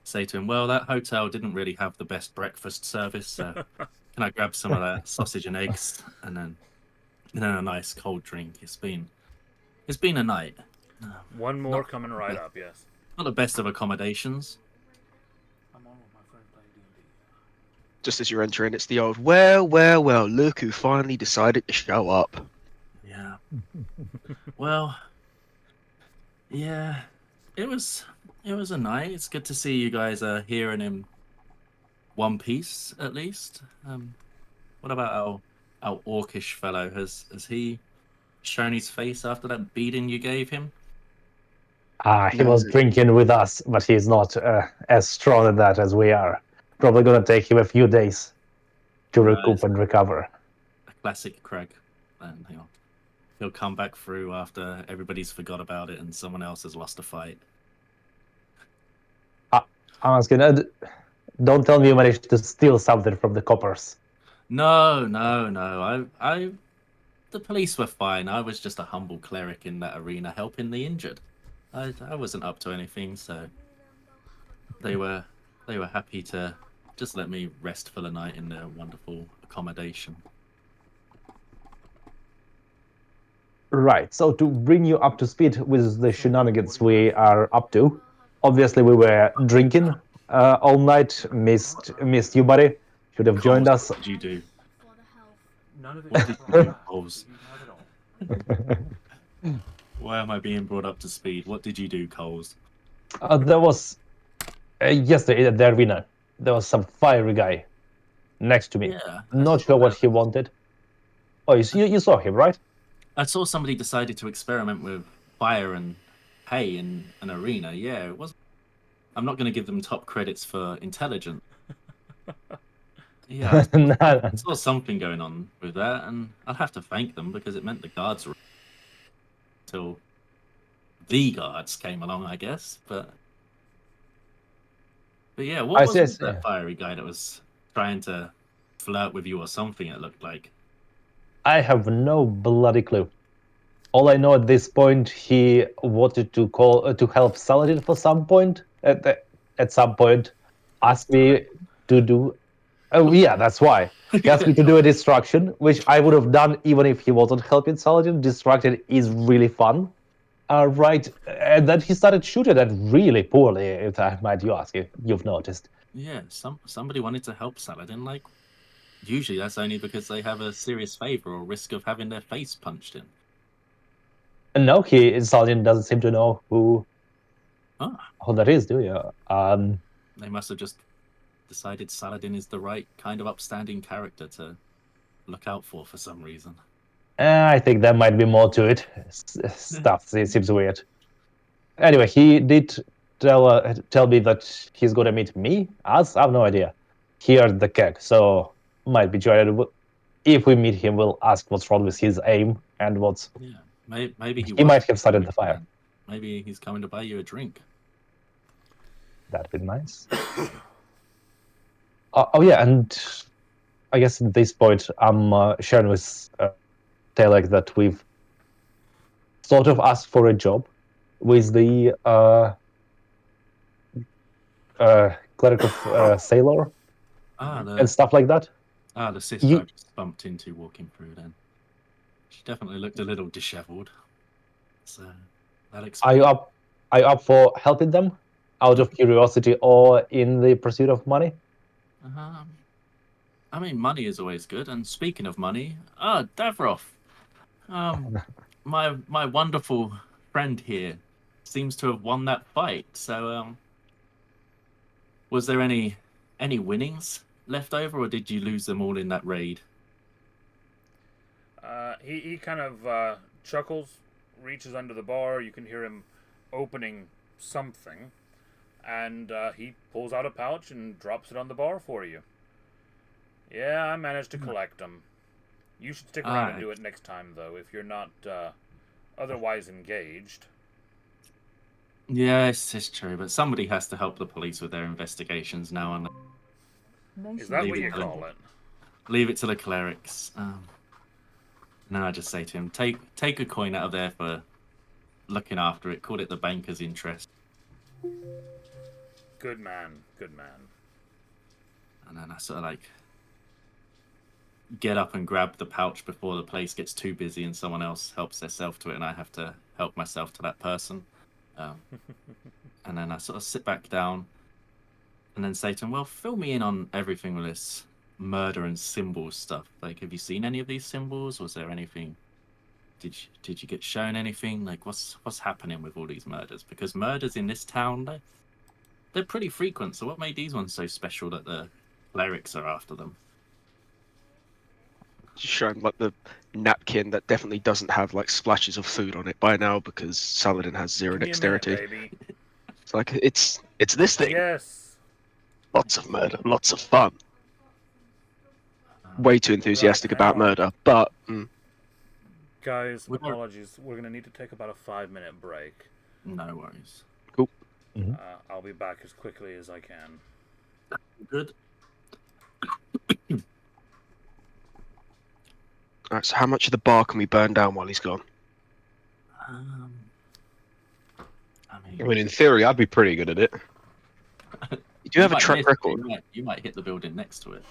say to him, "Well, that hotel didn't really have the best breakfast service, so can I grab some of that sausage and eggs and then a nice cold drink? It's been a night. One more coming right up, yes. Not the best of accommodations." I'm on with my friend playing D&D. Just as you're entering, it's the old, well, look who finally decided to show up. Yeah. Well, yeah, it was a night. It's good to see you guys are here and in one piece at least. What about our orcish fellow? Has he shown his face after that beating you gave him? He was drinking with us, but he's not as strong at that as we are. Probably gonna take him a few days to recoup and recover. A classic Craig. And he'll come back through after everybody's forgot about it and someone else has lost a fight. I was gonna. Don't tell me you managed to steal something from the coppers. No. The police were fine. I was just a humble cleric in that arena helping the injured. I wasn't up to anything, so they were happy to just let me rest for the night in their wonderful accommodation. Right. So to bring you up to speed with the shenanigans we are up to, obviously we were drinking all night. Missed you, buddy. Should have joined us. What did you do? None of it What is did wrong. you do, Coles? You have it all. Why am I being brought up to speed? What did you do, Coles? There was yesterday at the arena. There was some fiery guy next to me. Yeah. Not sure what he wanted. Oh, you saw him, right? I saw somebody decided to experiment with fire and pay in an arena. Yeah, it was. I'm not going to give them top credits for intelligence. Yeah, I saw something going on with that, and I'll have to thank them because it meant the guards were until the guards came along, I guess. But yeah, what I was see, with that yeah. fiery guy that was trying to flirt with you or something? It looked like. I have no bloody clue. All I know at this point, he wanted to help Saladin for some point. At some point, asked me to do. Oh yeah, that's why. He asked me to do a distraction, which I would have done even if he wasn't helping Saladin. Distracted is really fun. Right, and then he started shooting at really poorly, if I might you ask, if you've noticed. Yeah, somebody wanted to help Saladin. Like, usually that's only because they have a serious favor or risk of having their face punched in. And no, Saladin doesn't seem to know who that is, do you? They must have just decided Saladin is the right kind of upstanding character to look out for some reason. I think there might be more to it. Stuff it seems weird. Anyway, he did tell me that he's gonna meet me. Us, I have no idea. Here at the keg, so might be joining. If we meet him, we'll ask what's wrong with his aim and what's. Yeah, maybe he might have started the fire. Maybe he's coming to buy you a drink. That'd be nice. Oh yeah, and I guess at this point, I'm sharing with Telek that we've sort of asked for a job with the cleric of sailor and stuff like that. The sister I just bumped into walking through then. She definitely looked a little disheveled. So that explains. Are you up for helping them out of curiosity or in the pursuit of money? I mean, money is always good. And speaking of money, Davroff, my wonderful friend here seems to have won that fight. So, was there any winnings left over, or did you lose them all in that raid? He kind of chuckles, reaches under the bar. You can hear him opening something, and he pulls out a pouch and drops it on the bar for you. Yeah, I managed to collect them. You should stick around and do it next time, though, if you're not otherwise engaged. Yes, it's true, but somebody has to help the police with their investigations now and then. Is that what you call it? Leave it to the clerics. And then I just say to him, take a coin out of there for looking after it. Call it the banker's interest. Good man, good man. And then I sort of like get up and grab the pouch before the place gets too busy and someone else helps themselves to it, and I have to help myself to that person. And then I sort of sit back down and then say to him, well, fill me in on everything with this murder and symbol stuff. Like, have you seen any of these symbols? Was there anything? Did you get shown anything? Like, what's happening with all these murders? Because murders in this town, they're pretty frequent. So what made these ones so special that the clerics are after them? Just showing like the napkin that definitely doesn't have like splashes of food on it by now because Saladin has zero dexterity. Baby. It's like it's this thing. Yes. Lots of murder, lots of fun. Way too enthusiastic about murder, but guys, apologies. We're gonna need to take about a 5-minute break. No worries. Cool. I'll be back as quickly as I can. Good. Alright, so how much of the bar can we burn down while he's gone? I mean, in theory, I'd be pretty good at it. You do have a track record. You might hit the building next to it.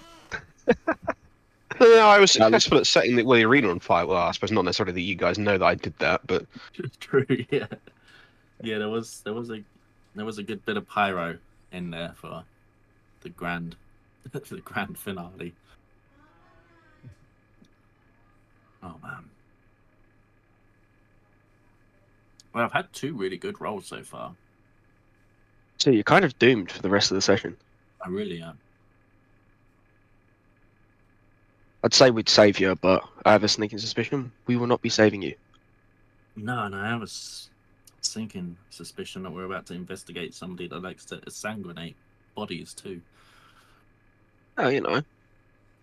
No, I was successful at setting the arena on fire. Well, I suppose not necessarily that you guys know that I did that, but True. Yeah. Yeah. There was a good bit of pyro in there for the grand finale. Oh man. Well, I've had 2 really good rolls so far. So you're kind of doomed for the rest of the session. I really am. I'd say we'd save you, but I have a sneaking suspicion we will not be saving you. No, I have a Sinking suspicion that we're about to investigate somebody that likes to sanguinate bodies too. Oh, you know,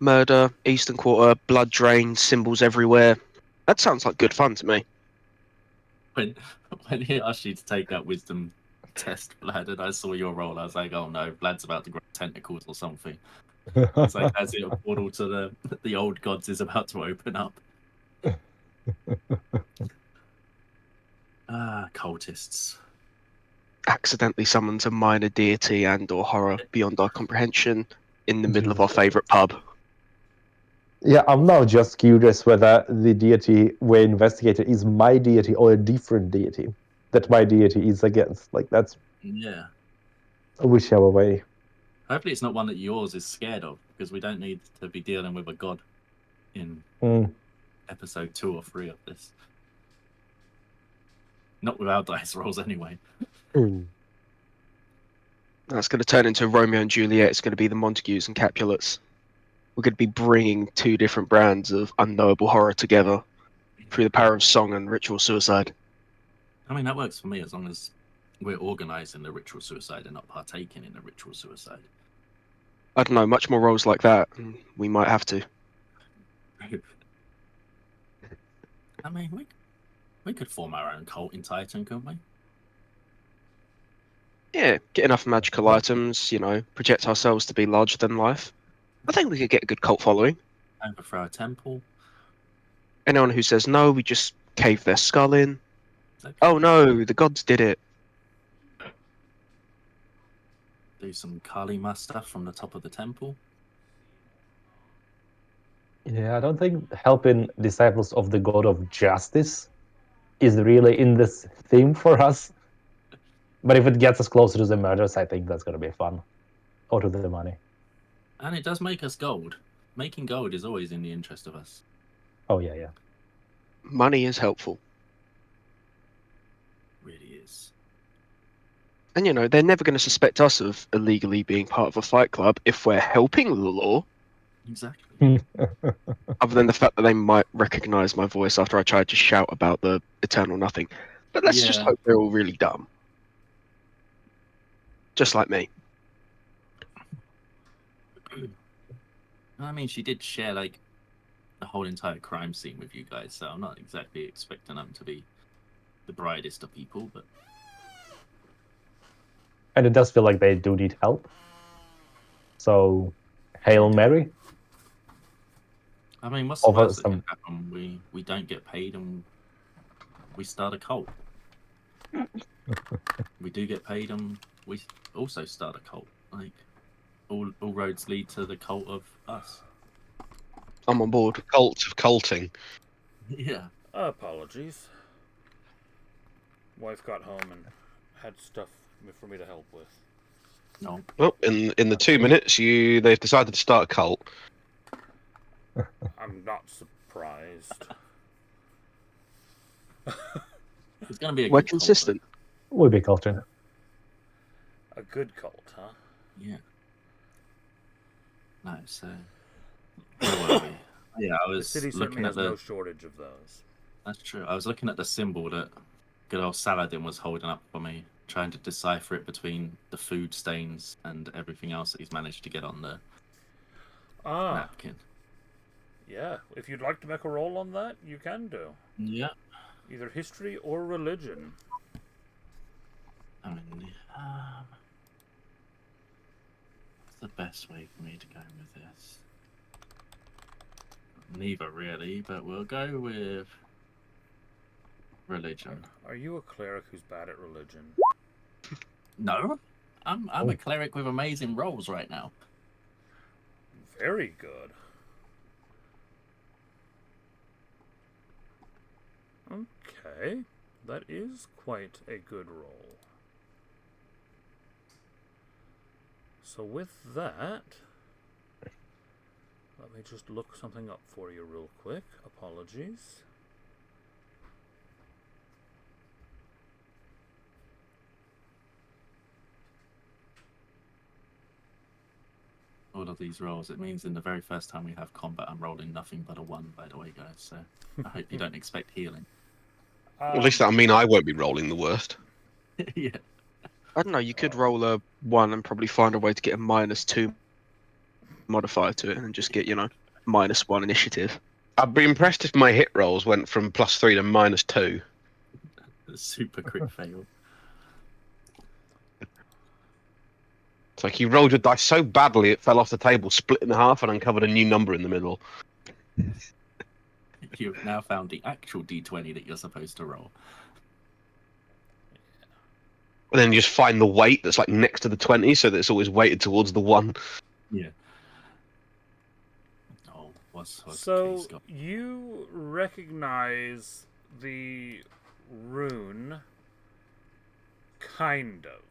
murder, Eastern Quarter, blood drain, symbols everywhere. That sounds like good fun to me. When he asked you to take that wisdom test, Vlad, and I saw your roll, I was like, oh no, Vlad's about to grow tentacles or something. It's like as if a portal to the old gods is about to open up. Cultists. Accidentally summons a minor deity and/or horror beyond our comprehension in the middle of our favorite pub. Yeah, I'm now just curious whether the deity we're investigating is my deity or a different deity that my deity is against. Like, that's Yeah. whichever way. Hopefully it's not one that yours is scared of, because we don't need to be dealing with a god in episode 2 or 3 of this. Not with our dice rolls anyway. That's going to turn into Romeo and Juliet. It's going to be the Montagues and Capulets. We're going to be bringing two different brands of unknowable horror together through the power of song and ritual suicide. I mean, that works for me as long as we're organising the ritual suicide and not partaking in the ritual suicide. I don't know, much more roles like that. We might have to. I mean, we could form our own cult in Titan, couldn't we? Yeah, get enough magical items, you know, project ourselves to be larger than life. I think we could get a good cult following. Overthrow a temple. Anyone who says no, we just cave their skull in. Okay. Oh no, the gods did it. Do some Kalima stuff from the top of the temple. Yeah, I don't think helping disciples of the God of Justice is really in this theme for us. But if it gets us closer to the murders, I think that's going to be fun. Or to the money. And it does make us gold. Making gold is always in the interest of us. Oh, yeah. Money is helpful. Really is. And you know, they're never going to suspect us of illegally being part of a fight club if we're helping the law. Exactly. Other than the fact that they might recognize my voice after I tried to shout about the eternal nothing. But let's just Yeah. hope they're all really dumb. Just like me. I mean, she did share like the whole entire crime scene with you guys, so I'm not exactly expecting them to be the brightest of people, but And it does feel like they do need help. So, Hail Mary. I mean, what's the Over worst that some- can happen? We don't get paid and we start a cult. We do get paid and we also start a cult. Like all roads lead to the cult of us. I'm on board. Cult of culting. Yeah. Apologies. Wife got home and had stuff for me to help with. No. Well, in the 2 minutes, they've decided to start a cult. I'm not surprised. It's gonna be a We're good cult, though. consistent. We'll be culture. A good cult, huh? Yeah. No, so where were we? Yeah, I The was city certainly looking at has the. no shortage of those. That's true. I was looking at the symbol that good old Saladin was holding up for me, trying to decipher it between the food stains and everything else that he's managed to get on the napkin. Yeah. If you'd like to make a roll on that, you can do. Yeah. Either history or religion. I mean, what's the best way for me to go with this? Neither really, but we'll go with religion. Are you a cleric who's bad at religion? No, I'm a cleric with amazing rolls right now. Very good. Okay, that is quite a good roll. So with that, let me just look something up for you real quick. Apologies. All of these rolls, it means in the very first time we have combat, I'm rolling nothing but a 1, by the way, guys. So I hope you don't expect healing. Well, at least that'll mean I won't be rolling the worst. Yeah. I don't know. You could roll a 1 and probably find a way to get a -2 modifier to it, and just get -1 initiative. I'd be impressed if my hit rolls went from +3 to -2. Super crit fail. It's like you rolled your dice so badly it fell off the table, split in half, and uncovered a new number in the middle. You've now found the actual d20 that you're supposed to roll. And then you just find the weight that's like next to the 20, so that it's always weighted towards the 1. Yeah. Oh, what's So Case got? you recognize the rune, kind of.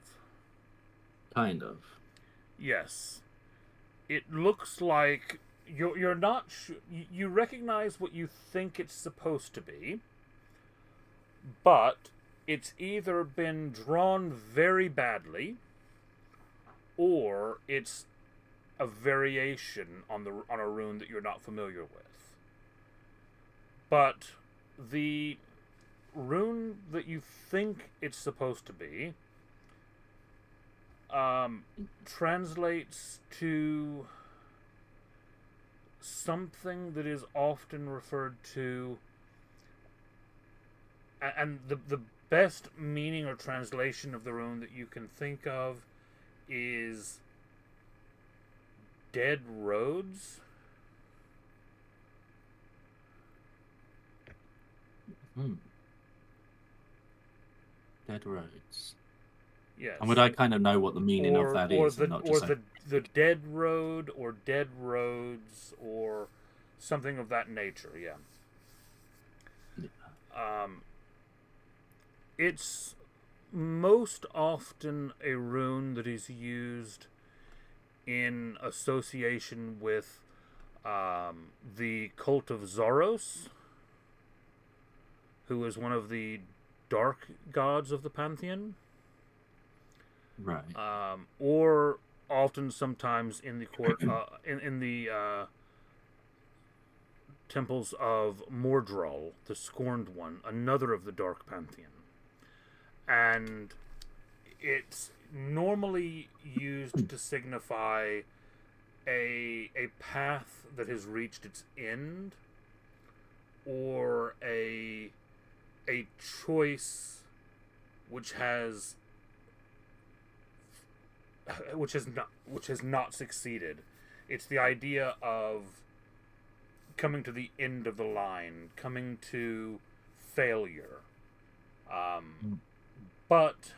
Kind of. Yes, it looks like you're not sure. You recognize what you think it's supposed to be, but it's either been drawn very badly, or it's a variation on a rune that you're not familiar with. But the rune that you think it's supposed to be translates to something that is often referred to, and the best meaning or translation of the rune that you can think of is dead roads. Dead roads. Yes. And would I kind of know what the meaning of that is? Or and not just the dead road, or dead roads, or something of that nature. Yeah. It's most often a rune that is used in association with the cult of Zoros, who is one of the dark gods of the pantheon. right. Or often sometimes in the court, in the temples of Mordral, the Scorned One, another of the Dark Pantheon. And it's normally used to signify a path that has reached its end, or a choice which has not succeeded. It's the idea of coming to the end of the line, coming to failure. But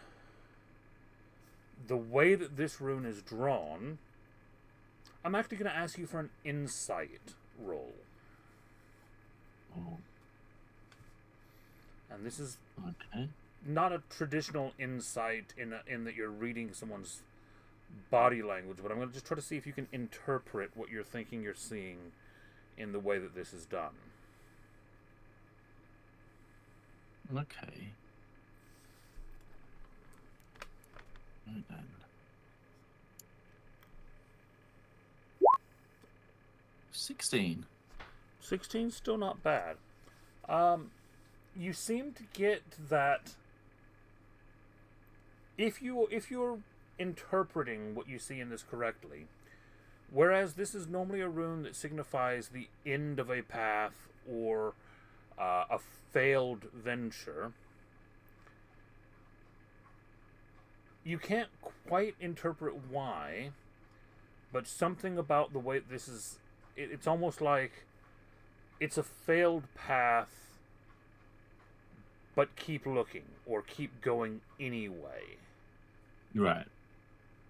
the way that this rune is drawn, I'm actually going to ask you for an insight roll. Oh, And this is okay. not a traditional insight in that you're reading someone's body language, but I'm going to just try to see if you can interpret what you're thinking you're seeing in the way that this is done. Okay. Right then. 16. 16 still not bad. You seem to get that if you're interpreting what you see in this correctly, whereas this is normally a rune that signifies the end of a path or a failed venture, you can't quite interpret why, but something about the way this is, it's almost like it's a failed path, but keep looking, or keep going anyway. Right.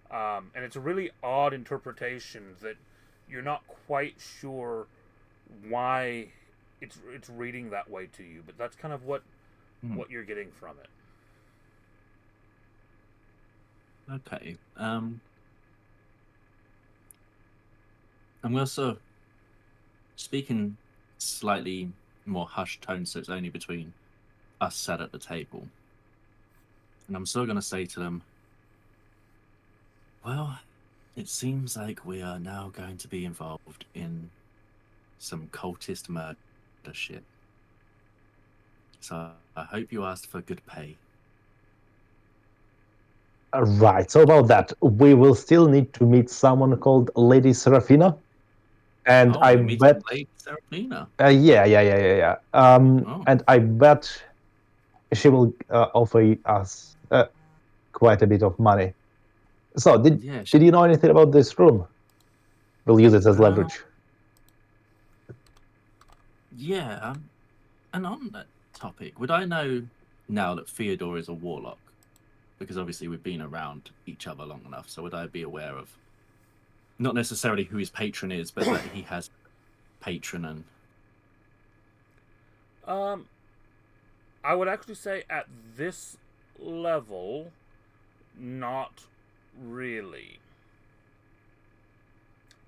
And it's a really odd interpretation that you're not quite sure why it's reading that way to you, but that's kind of what you're getting from it. Okay. I'm also speaking slightly more hushed tone, so it's only between us sat at the table. And I'm still going to say to them, well, it seems like we are now going to be involved in some cultist murder shit. So I hope you asked for good pay. Right. So about that, we will still need to meet someone called Lady Serafina, and I We're meeting bet. Lady Serafina. Yeah. Oh. And I bet she will offer us quite a bit of money. So, did you know anything about this room? We'll use it as leverage. Yeah. And on that topic, would I know now that Theodore is a warlock? Because obviously we've been around each other long enough, so would I be aware of not necessarily who his patron is, but that he has a patron and I would actually say at this level, not really.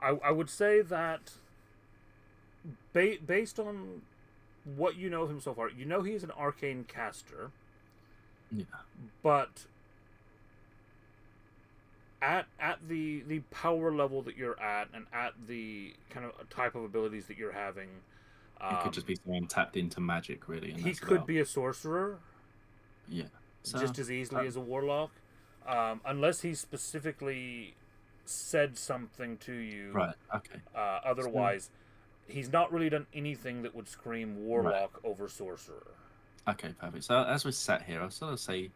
I would say that based on what you know of him so far, you know he's an arcane caster, yeah. but at the power level that you're at, and at the kind of type of abilities that you're having, He could just be someone tapped into magic, really. And he that's could about, be a sorcerer yeah, so, just as easily as a warlock, unless he specifically said something to you. right. Okay. Otherwise, he's not really done anything that would scream warlock over sorcerer. Okay, perfect. So as we sat here, I'll sort of say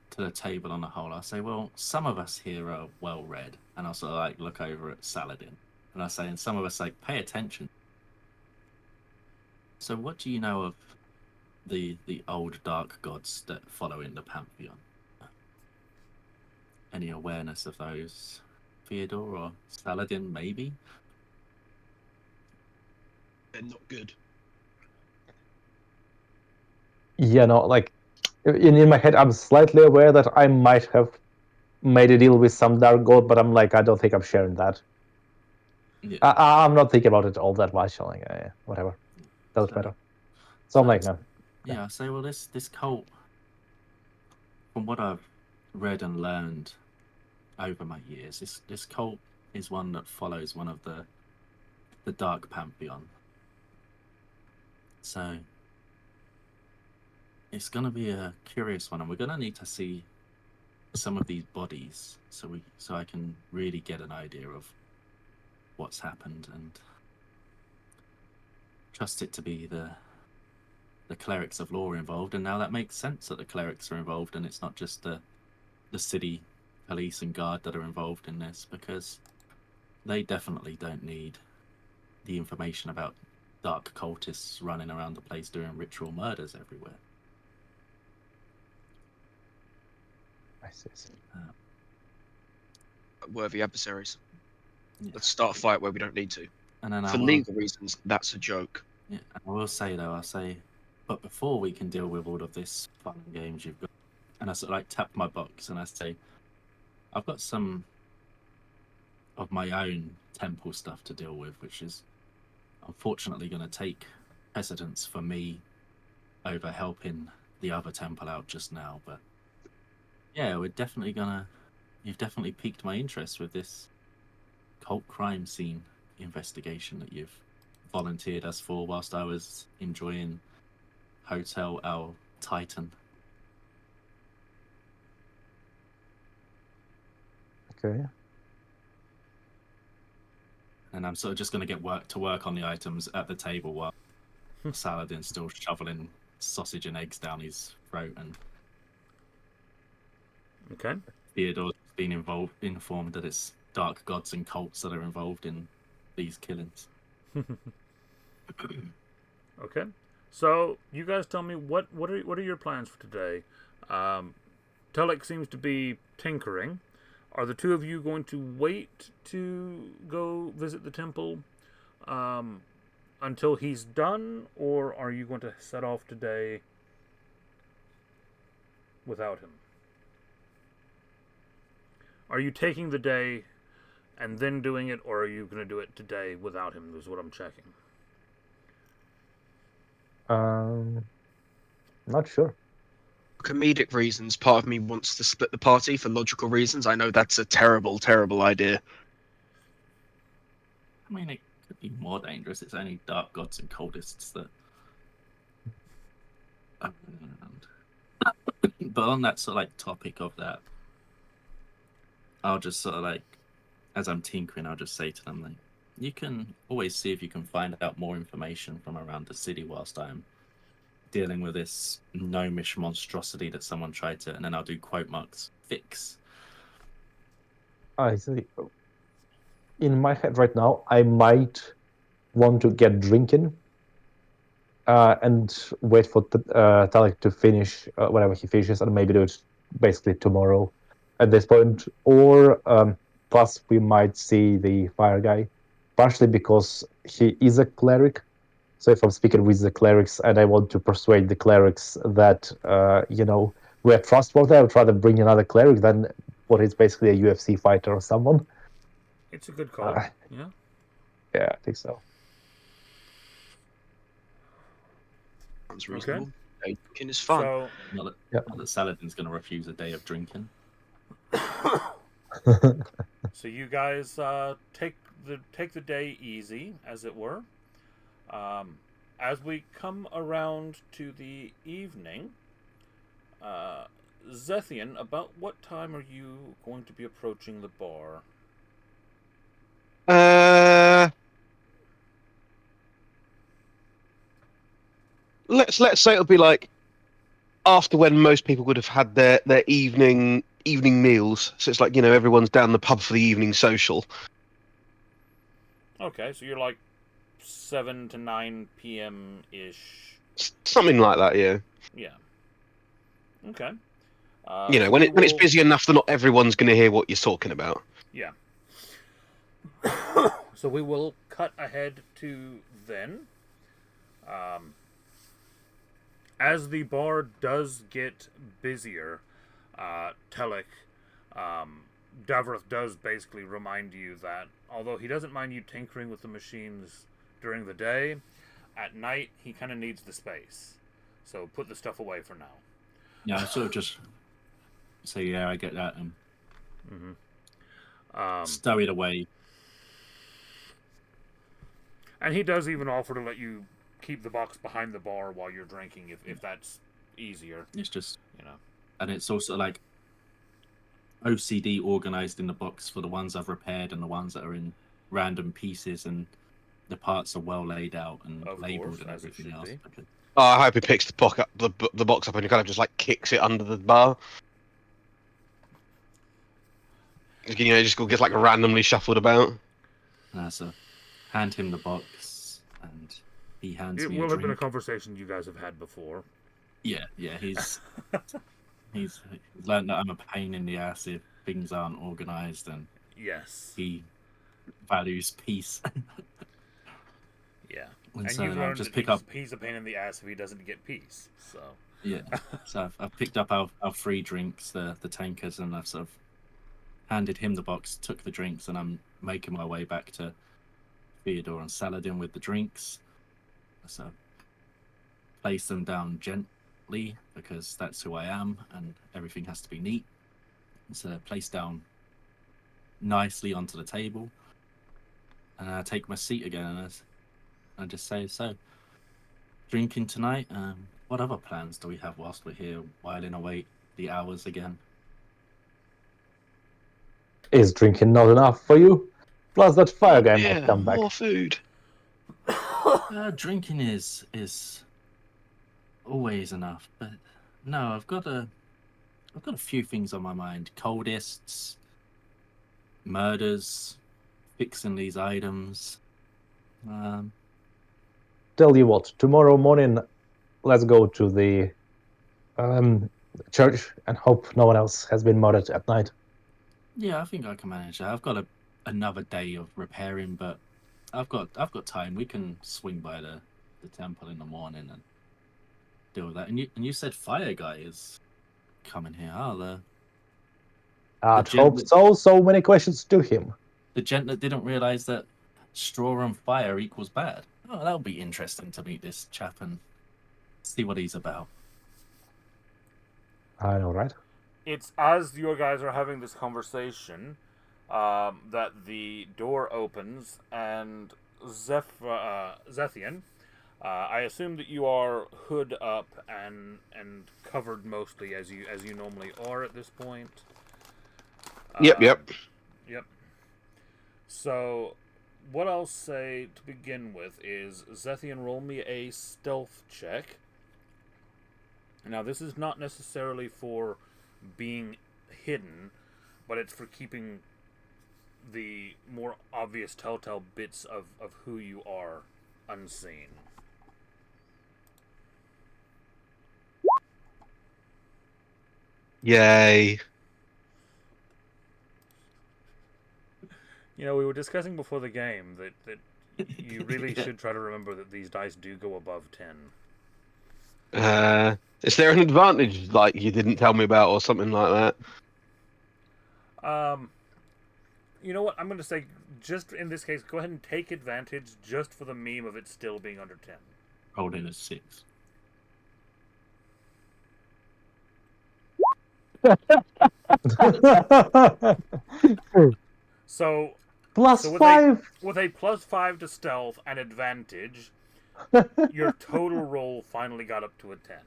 to the table on the whole, I'll say, well, some of us here are well read, and I'll sort of like look over at Saladin, and I say, and some of us like pay attention. So what do you know of the old dark gods that follow in the pantheon? Any awareness of those, Theodore or Saladin, maybe? They're not good. Yeah, no, like in my head, I'm slightly aware that I might have made a deal with some dark god, but I'm like, I don't think I'm sharing that. Yeah. I'm not thinking about it all that much. Like, whatever, doesn't matter. So I'm like, no. Yeah, I say, well, this cult, from what I've read and learned over my years, this cult is one that follows one of the dark pantheon. So it's going to be a curious one, and we're going to need to see some of these bodies so I can really get an idea of what's happened and trust it to be the clerics of law involved. And now that makes sense that the clerics are involved, and it's not just the city police and guard that are involved in this, because they definitely don't need the information about dark cultists running around the place doing ritual murders everywhere. I see. Worthy adversaries. Yeah. Let's start a fight where we don't need to. And then For legal reasons, that's a joke. Yeah, I will say though, but before we can deal with all of this fun and games you've got, and I sort of like tap my box and I say, I've got some of my own temple stuff to deal with, which is unfortunately going to take precedence for me over helping the other temple out just now. But yeah, you've definitely piqued my interest with this cult crime scene investigation that you've volunteered us for whilst I was enjoying Hotel El Titan. Okay. And I'm sort of just going to get work on the items at the table while Saladin's still shoveling sausage and eggs down his throat, and Okay. Theodore's been informed that it's dark gods and cults that are involved in these killings. Okay. So you guys tell me what are your plans for today? Telek seems to be tinkering. Are the two of you going to wait to go visit the temple until he's done, or are you going to set off today without him? Are you taking the day and then doing it, or are you going to do it today without him? Is what I'm checking. Not sure. For comedic reasons, part of me wants to split the party. For logical reasons, I know that's a terrible, terrible idea. I mean, it could be more dangerous. It's only dark gods and cultists that But on that sort of like topic of that, I'll just sort of like, as I'm tinkering, I'll just say to them like, you can always see if you can find out more information from around the city whilst I'm dealing with this gnomish monstrosity that someone tried to, and then I'll do quote marks, fix. I see. In my head right now, I might want to get drinking and wait for Talik to finish whatever he finishes, and maybe do it basically tomorrow at this point. Or plus, we might see the fire guy, partially because he is a cleric. So if I'm speaking with the clerics and I want to persuade the clerics that we're trustworthy, I would rather bring another cleric than what is basically a UFC fighter or someone. It's a good call. Yeah. Yeah, I think so. Sounds reasonable. Drinking is fun. So, Not that Saladin's going to refuse a day of drinking. so you guys take the day easy, as it were. As we come around to the evening, Zethian, about what time are you going to be approaching the bar? Let's say it'll be like after when most people would have had their evening meals. So it's like, everyone's down the pub for the evening social. Okay, so you're like 7 to 9 p.m. ish. Something like that, yeah. Yeah. Okay. When it's busy enough that not everyone's going to hear what you're talking about. Yeah. So we will cut ahead to then. As the bar does get busier, Telek, Davros does basically remind you that although he doesn't mind you tinkering with the machines during the day, at night he kind of needs the space. So put the stuff away for now. Yeah, I sort of just say, yeah, I get that, and stow it away. And he does even offer to let you keep the box behind the bar while you're drinking, if that's easier. It's just, and it's also like OCD organized in the box for the ones I've repaired and the ones that are in random pieces, and the parts are well laid out and labeled and everything else. Oh, I hope he picks the box up and he kind of just like kicks it under the bar. Just gets like randomly shuffled about. So hand him the box, and he hands me a It will have drink. been a conversation you guys have had before. Yeah, he's learned that I'm a pain in the ass if things aren't organized, and yes, he values peace. Yeah, and so you've learned just pick up. He's a pain in the ass if he doesn't get peace. So yeah, so I've picked up our free drinks, the tankers, and I've sort of handed him the box, took the drinks, and I'm making my way back to Theodore and Saladin with the drinks. So place them down gently because that's who I am, and everything has to be neat. So place down nicely onto the table, and I take my seat again, and I just say, so drinking tonight. What other plans do we have whilst we're here whiling away the hours again? Is drinking not enough for you? Plus that fire guy might come back. More food. Drinking is always enough, but no, I've got a few things on my mind. Coldists, murders, fixing these items. Tell you what, tomorrow morning, let's go to the church and hope no one else has been murdered at night. Yeah, I think I can manage that. I've got another day of repairing, but I've got time. We can swing by the temple in the morning and deal with that. And you said fire guy is coming here. I hope so. So many questions to him. The gent that didn't realize that straw and fire equals bad. Oh, that'll be interesting to meet this chap and see what he's about. I know, right? It's as you guys are having this conversation that the door opens and Zethian I assume that you are hood up and covered mostly as you normally are at this point. Yep. Yep. So, what I'll say to begin with is Zethian, roll me a stealth check. Now, this is not necessarily for being hidden, but it's for keeping the more obvious telltale bits of who you are unseen. Yay. You know, we were discussing before the game that you really Yeah. should try to remember that these dice do go above 10. Is there an advantage like you didn't tell me about or something like that? You know what? I'm going to say, just in this case, go ahead and take advantage just for the meme of it still being under 10. Rolled in a 6. So, Plus so with 5. with a +5 to stealth and advantage, your total roll finally got up to a 10.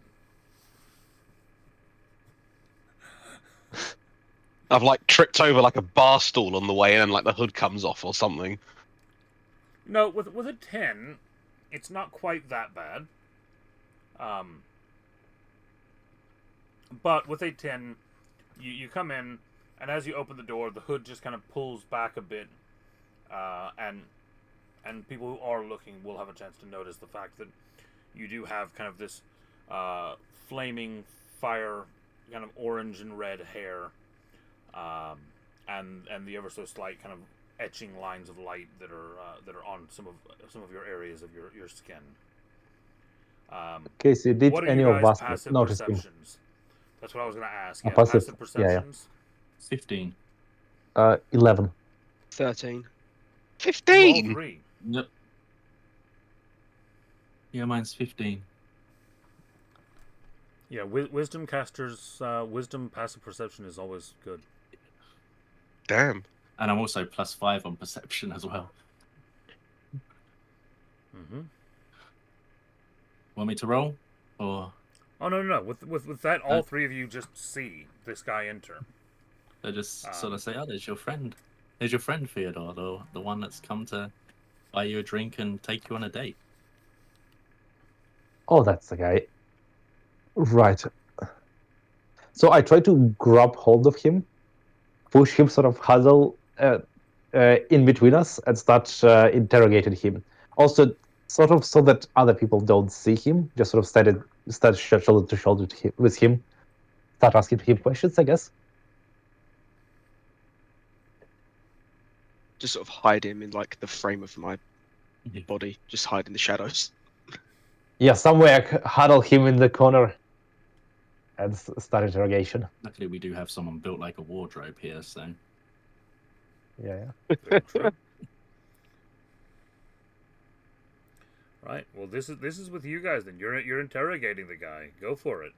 I've like tripped over like a bar stool on the way in, and like the hood comes off or something. No, with a 10, it's not quite that bad. But with a 10, you come in, and as you open the door, the hood just kind of pulls back a bit, and people who are looking will have a chance to notice the fact that you do have kind of this flaming fire, kind of orange and red hair, and the ever so slight kind of etching lines of light that are on some of your areas of your skin. Casey, did What are any you of guys' us passive notice him? perceptions? That's what I was going to ask. A Yeah, passive- passive yeah, yeah. perceptions. 15. 11. 13. You all 15. three. Yep. Yeah, mine's 15. Yeah, wisdom casters, wisdom passive perception is always good. Damn. And I'm also +5 on perception as well. Mm-hmm. Want me to roll? Or Oh no! With that, all three of you just see this guy enter. they just sort of say, "Oh, there's your friend. There's your friend Theodore, the one that's come to buy you a drink and take you on a date." Oh, that's the guy. Right. So I try to grab hold of him, push him, sort of huddle in between us, and start interrogating him. Also, sort of so that other people don't see him, just sort of stand shoulder to shoulder with him, start asking him questions, I guess. Just sort of hide him in like the frame of my body, just hide in the shadows. Yeah, somewhere huddle him in the corner and start interrogation. Luckily, we do have someone built like a wardrobe here, so Yeah. Very true. Right. Well, this is with you guys. Then you're interrogating the guy. Go for it.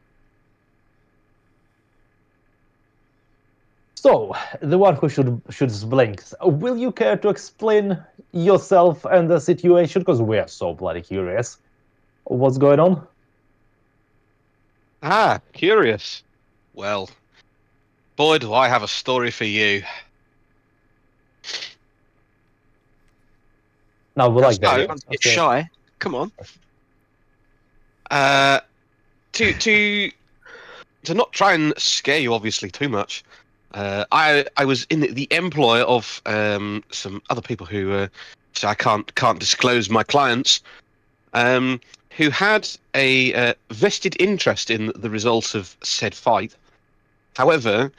So, the one who shoots blanks, will you care to explain yourself and the situation? Because we are so bloody curious. What's going on? Ah, curious. Well, boy, do I have a story for you. No, we like that. Don't get shy. Come on. To not try and scare you, obviously, too much. I was in the employ of some other people who, so I can't disclose my clients, who had a vested interest in the results of said fight. However,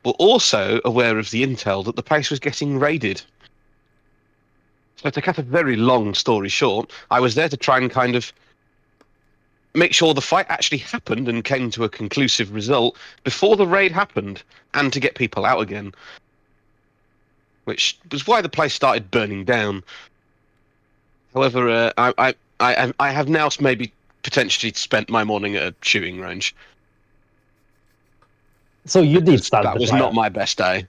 were also aware of the intel that the place was getting raided. So to cut a very long story short, I was there to try and kind of make sure the fight actually happened and came to a conclusive result before the raid happened, and to get people out again. Which was why the place started burning down. However, I have now maybe potentially spent my morning at a shooting range. So you did start That the was fire. not my best day.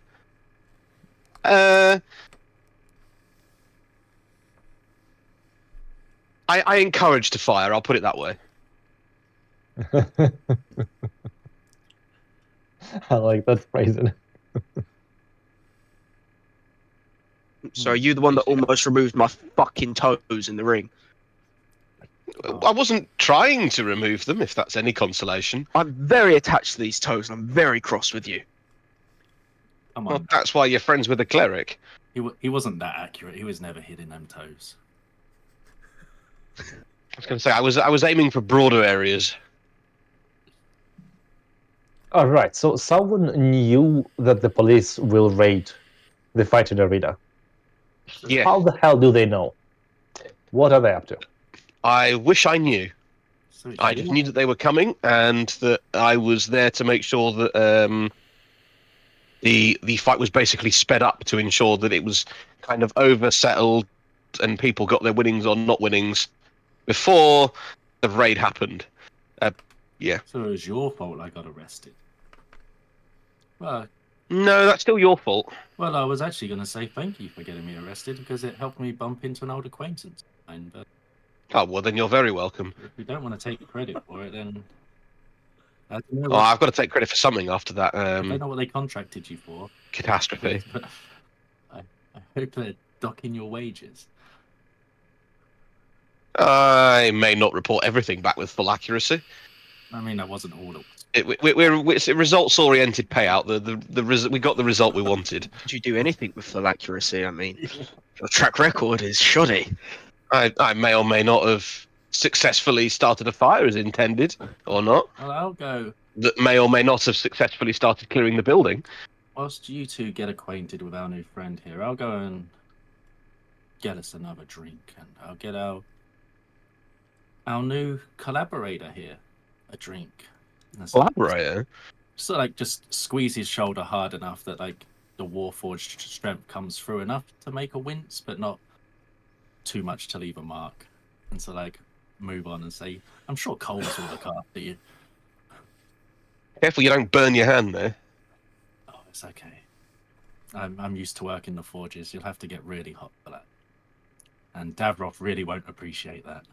I encourage to fire. I'll put it that way. I like that phrasing. So are you the one that almost removed my fucking toes in the ring? I wasn't trying to remove them, if that's any consolation. I'm very attached to these toes, and I'm very cross with you. Come Well, on. that's why you're friends with a cleric. He wasn't that accurate. He was never hitting them toes. I was going to say I was aiming for broader areas. All right, so someone knew that the police will raid the fighting arena. Yeah, How the hell do they know? What are they up to? I wish I knew. So it's I just knew that they were coming, and that I was there to make sure that the fight was basically sped up to ensure that it was kind of oversettled and people got their winnings or not winnings before the raid happened. Yeah. So it was your fault I got arrested. Well, No, that's still your fault. well, I was actually going to say thank you for getting me arrested because it helped me bump into an old acquaintance. And Oh, well, then you're very welcome. if you don't want to take credit for it, then I don't know. Oh, I've got to take credit for something after that I don't know what they contracted you for, catastrophe. but I hope they're docking your wages. I may not report everything back with full accuracy. I mean, that wasn't all. It's a results-oriented payout. We got the result we wanted. Did you do anything with full accuracy? I mean, your track record is shoddy. I may or may not have successfully started a fire as intended, or not. Well, I'll go. That may or may not have successfully started clearing the building. Whilst you two get acquainted with our new friend here, I'll go and get us another drink, and I'll get our new collaborator here a drink. Collaborator? So like just squeeze his shoulder hard enough that like the warforged strength comes through enough to make a wince, but not too much to leave a mark. And so like move on and say, I'm sure Coles will look after you. Careful you don't burn your hand there. Oh, it's okay. I'm used to working the forges. You'll have to get really hot for that. And Davroff really won't appreciate that.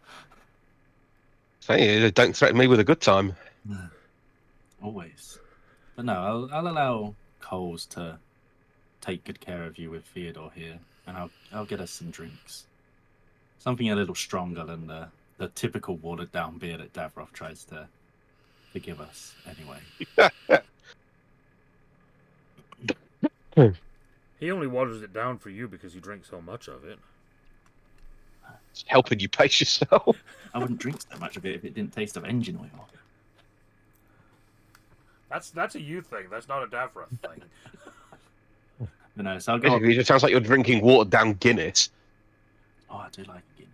Hey, don't threaten me with a good time. Always. But no, I'll allow Coles to take good care of you with Theodore here, and I'll get us some drinks. Something a little stronger than the typical watered down beer that Davroff tries to give us anyway. He only waters it down for you because you drink so much of it. It's helping you pace yourself. I wouldn't drink so much of it if it didn't taste of engine oil. That's a you thing. That's not a Davroff thing. But no, so I'll go. It just sounds like you're drinking watered down Guinness. Oh, I do like Guinness.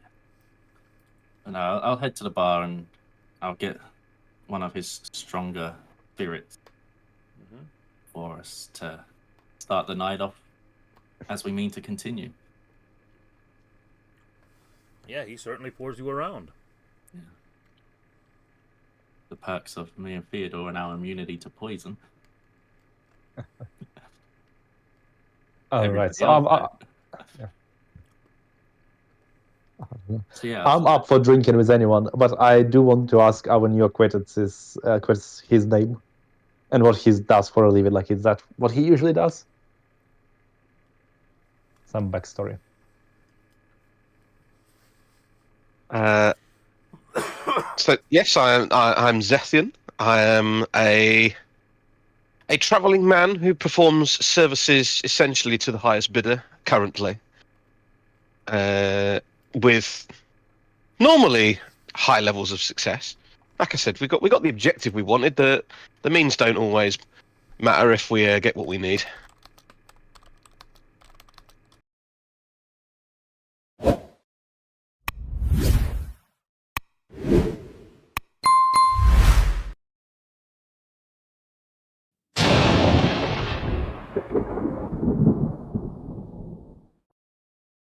But no, I'll head to the bar and I'll get one of his stronger spirits for us to start the night off as we mean to continue. Yeah, he certainly pours you around. Yeah. The perks of me and Theodore and our immunity to poison. All right, so I'm up for drinking with anyone, but I do want to ask our new acquaintance his name and what he does for a living. Like, is that what he usually does? Some backstory. So yes, I'm Zethian. I am a travelling man who performs services essentially to the highest bidder currently, with normally high levels of success. Like I said, we got the objective we wanted. The means don't always matter if we get what we need.